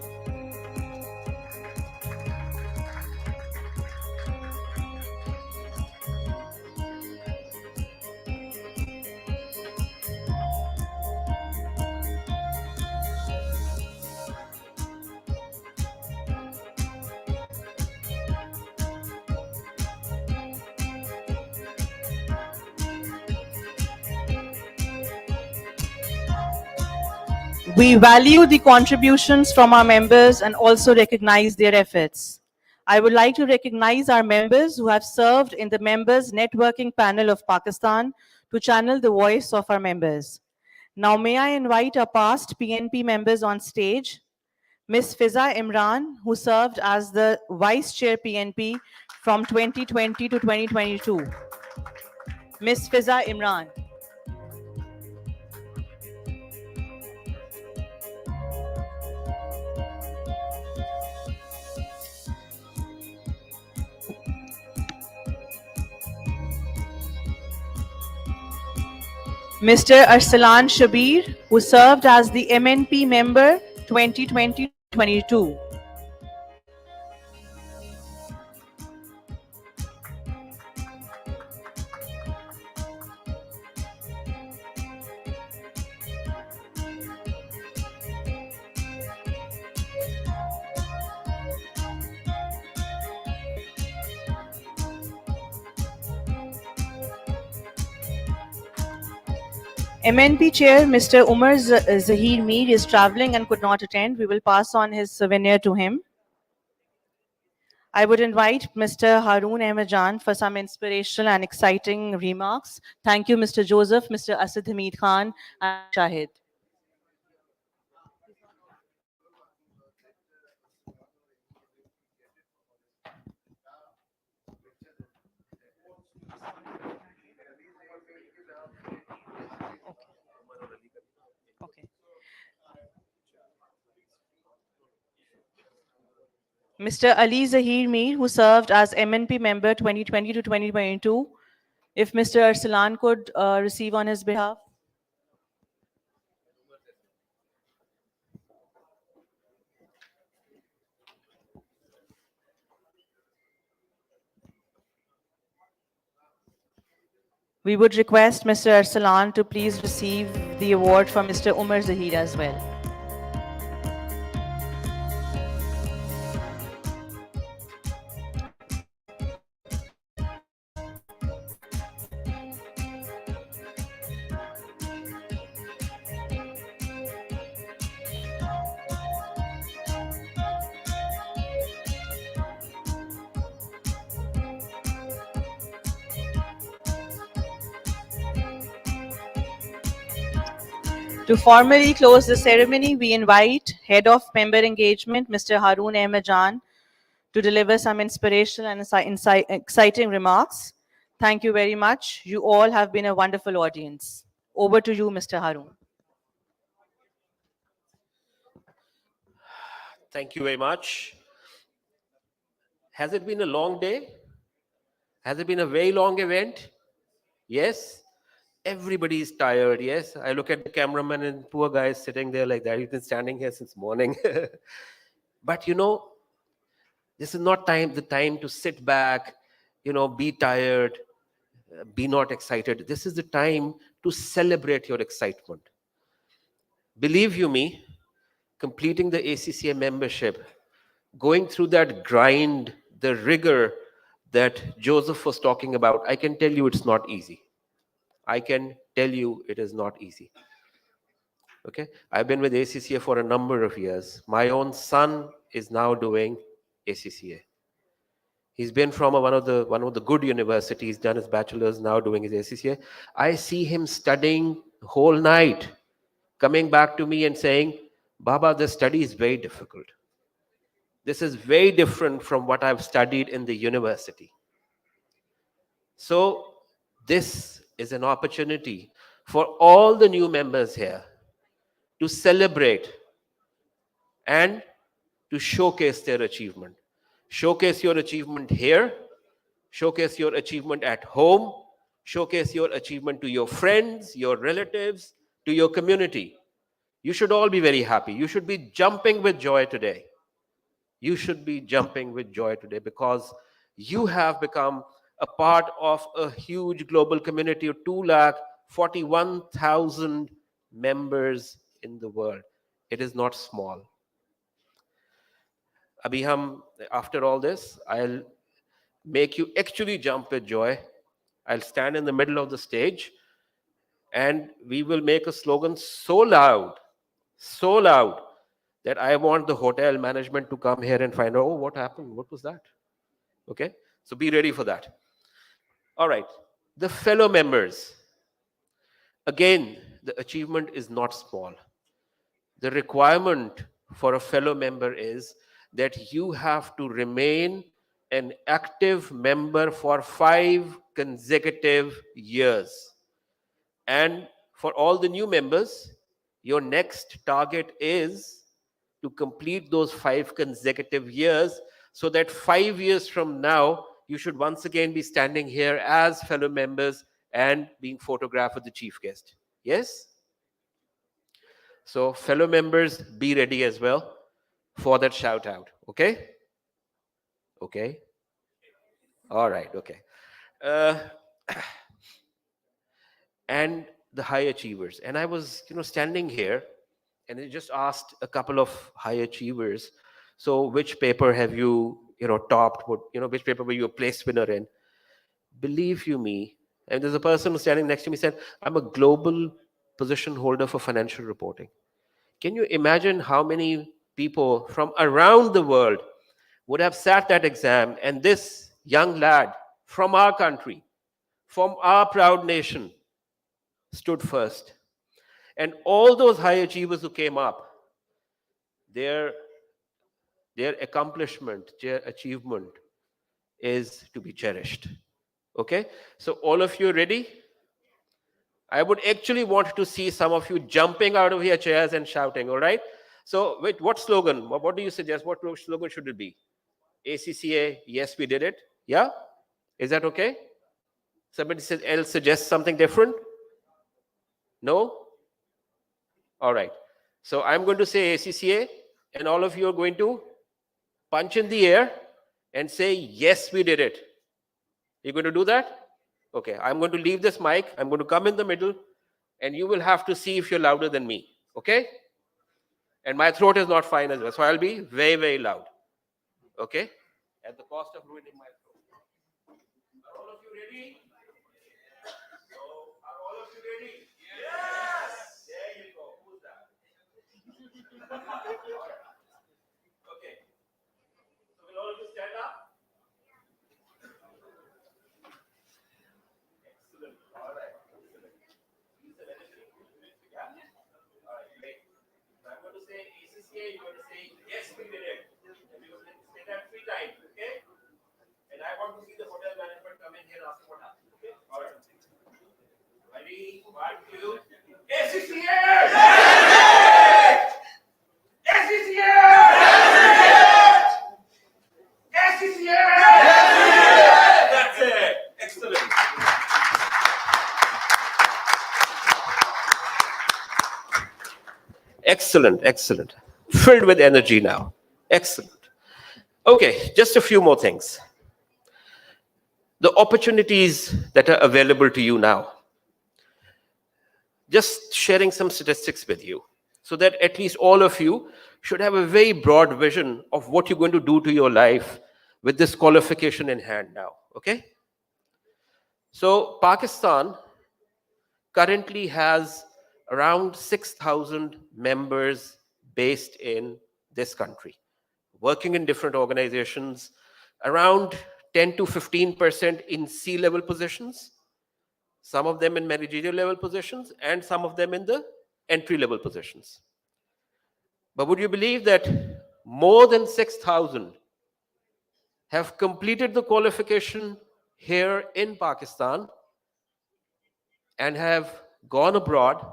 We value the contributions from our members and also recognize their efforts. I would like to recognize our members who have served in the Members Networking Panel of Pakistan to channel the voice of our members. Now, may I invite our past PNP members on stage? Ms. Fiza Imran, who served as the Vice Chair PNP from 2020 to 2022. Ms. Fiza Imran. Mr. Arsalan Shabir, who served as the MNP member 2020-22. MNP Chair Mr. Umar Zahir Mir is traveling and could not attend. We will pass on his souvenir to him. I would invite Mr. Haroon Ahmed Jan for some inspirational and exciting remarks. Thank you, Mr. Joseph, Mr. Asad Hamid Khan, and Shahid. Okay. Mr. Ali Zahir Mir, who served as MNP member 2020 to 2022, if Mr. Arsalan could receive on his behalf. We would request Mr. Arsalan to please receive the award from Mr. Umar Zahir as well. To formally close the ceremony, we invite Head of Member Engagement, Mr. Haroon Ahmed Jan, to deliver some inspirational and exciting remarks. Thank you very much. You all have been a wonderful audience. Over to you, Mr. Haroon. Thank you very much. Has it been a long day? Has it been a very long event? Yes. Everybody is tired. Yes. I look at the cameraman and poor guy is sitting there like that. He's been standing here since morning. But you know, this is not the time to sit back, be tired, be not excited. This is the time to celebrate your excitement. Believe you me, completing the ACCA membership, going through that grind, the rigor that Joseph was talking about, I can tell you it's not easy. I can tell you it is not easy. Okay, I've been with ACCA for a number of years. My own son is now doing ACCA. He's been from one of the good universities, done his bachelor's, now doing his ACCA. I see him studying the whole night, coming back to me and saying, Baba, the study is very difficult. This is very different from what I've studied in the university. So this is an opportunity for all the new members here to celebrate and to showcase their achievement. Showcase your achievement here, showcase your achievement at home, showcase your achievement to your friends, your relatives, to your community. You should all be very happy. You should be jumping with joy today. You should be jumping with joy today because you have become a part of a huge global community of 241,000 members in the world. It is not small. Abhi after all this, I'll make you actually jump with joy. I'll stand in the middle of the stage and we will make a slogan so loud that I want the hotel management to come here and find out, oh, what happened? What was that? Okay, so be ready for that. All right, the fellow members. Again, the achievement is not small. The requirement for a fellow member is that you have to remain an active member for 5 consecutive years. And for all the new members, your next target is to complete those 5 consecutive years so that 5 years from now, you should once again be standing here as fellow members and being photographed with the chief guest. Yes? So fellow members, be ready as well for that shout out. Okay? Okay. All right. Okay. Uh, and the high achievers. And I was, standing here, and I just asked a couple of high achievers. So, which paper have you, topped? What, which paper were you a place winner in? Believe you me, and there's a person who's standing next to me said, "I'm a global position holder for financial reporting." Can you imagine how many people from around the world would have sat that exam, and this young lad from our country, from our proud nation, stood first? And all those high achievers who came up, their accomplishment, their achievement is to be cherished. Okay? So all of you ready? I would actually want to see some of you jumping out of your chairs and shouting, all right? So wait, what slogan? What do you suggest? What slogan should it be? ACCA, yes, we did it. Yeah? Is that okay? Somebody else suggests something different? No? All right. So I'm going to say ACCA, and all of you are going to punch in the air and say, yes, we did it. You're going to do that? Okay. I'm going to leave this mic. I'm going to come in the middle, and you will have to see if you're louder than me. Okay? And my throat is not fine as well, so I'll be very, very loud. Okay? At the cost of ruining my throat. Are all of you ready? So, are all of you ready? Yes! There you go. Who's that? Okay. So, will all of you stand up? Excellent. All right. Excellent. Yeah? All right, great. So, I'm going to say ACCA, you're going to say, yes, we did it. And you're going to say that 3 times, okay? And I want to see the hotel management come in here and ask what happened. Okay? All right. Ready? 1, 2. ACCA! ACCA! ACCA! That's it. Excellent. Excellent, excellent. Filled with energy now. Excellent. Okay, just a few more things. The opportunities that are available to you now. Just sharing some statistics with you so that at least all of you should have a very broad vision of what you're going to do to your life with this qualification in hand now. Okay? So, Pakistan currently has around 6,000 members based in this country, working in different organizations, around 10 to 15% in C-level positions, some of them in managerial level positions, and some of them in the entry-level positions. But would you believe that more than 6,000 have completed the qualification here in Pakistan and have gone abroad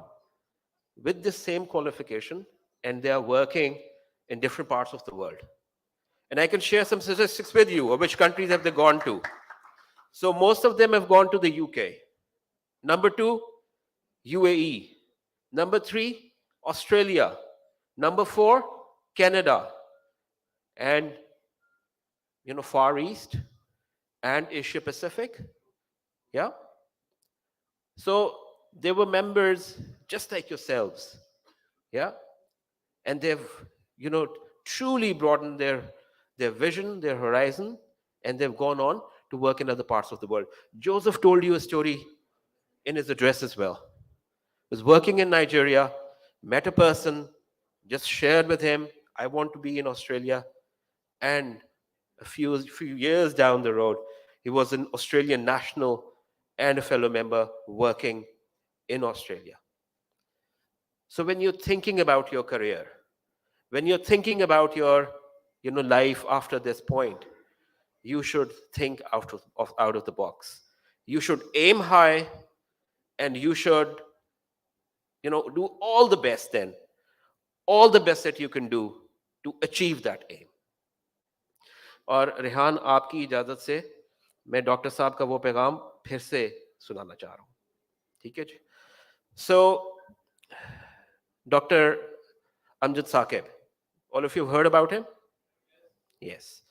with the same qualification, and they are working in different parts of the world? And I can share some statistics with you of which countries have they gone to. So most of them have gone to the UK. Number 2, UAE. Number 3, Australia. Number 4, Canada. And, Far East and Asia Pacific. Yeah? So they were members just like yourselves. Yeah? And they've, truly broadened their vision, their horizon, and they've gone on to work in other parts of the world. Joseph told you a story in his address as well. He was working in Nigeria, met a person, just shared with him, I want to be in Australia. And a few years down the road, he was an Australian national and a fellow member working in Australia. So when you're thinking about your career, when you're thinking about your life after this point, you should think out of the box. You should aim high, and you should do all the best that you can do to achieve that aim. और रेहान आपकी इजाजत से मैं doctor साहब का वो पैगाम फिर से सुनाना चाह रहा हूँ. ठीक है जी. So, Dr. Amjad Saqib, all of you have heard about him? Yes.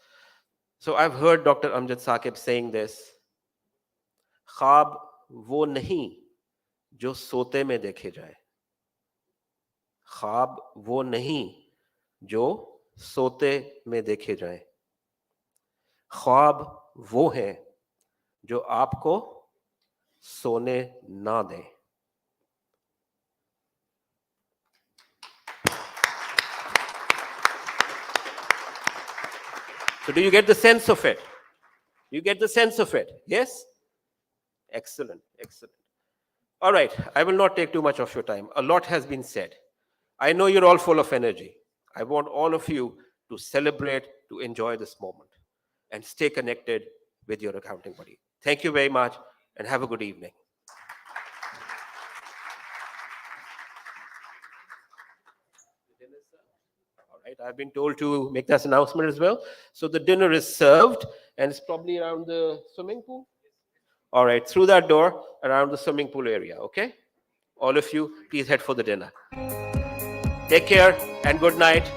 So I've heard Dr. Amjad Saqib saying this, ख्वाब वो नहीं जो सोते में देखे जाए, ख्वाब वो नहीं जो सोते में देखे जाए, ख्वाब वो है जो आपको सोने ना दें. So do you get the sense of it? You get the sense of it? Yes? Excellent, excellent. All right, I will not take too much of your time. A lot has been said. I know you're all full of energy. I want all of you to celebrate, to enjoy this moment, and stay connected with your accounting buddy. Thank you very much, and have a good evening. All right, I've been told to make this announcement as well. So the dinner is served, and it's probably around the swimming pool. All right, through that door, around the swimming pool area, okay? All of you, please head for the dinner. Take care, and good night.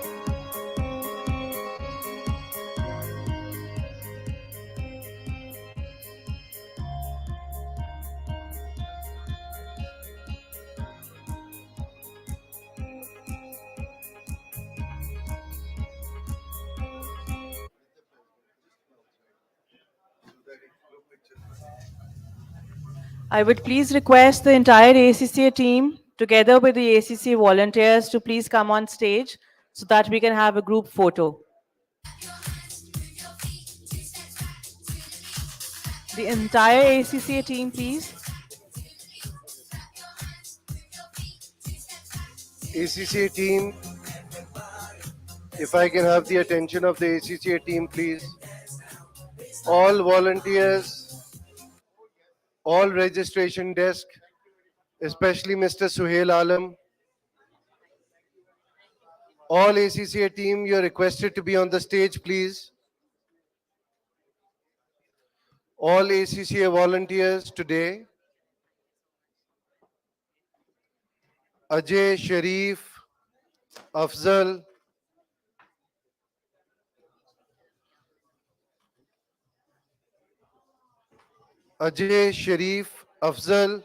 I would please request the entire ACCA team, together with the ACCA volunteers, to please come on stage so that we can have a group photo. The entire ACCA team, please. ACCA team, if I can have the attention of the ACCA team, please. All volunteers, all registration desk, especially Mr. Suhail Alam. All ACCA team, you're requested to be on the stage, please. All ACCA volunteers today. Ajay, Sharif, Afzal, Ajay, Sharif, Afzal,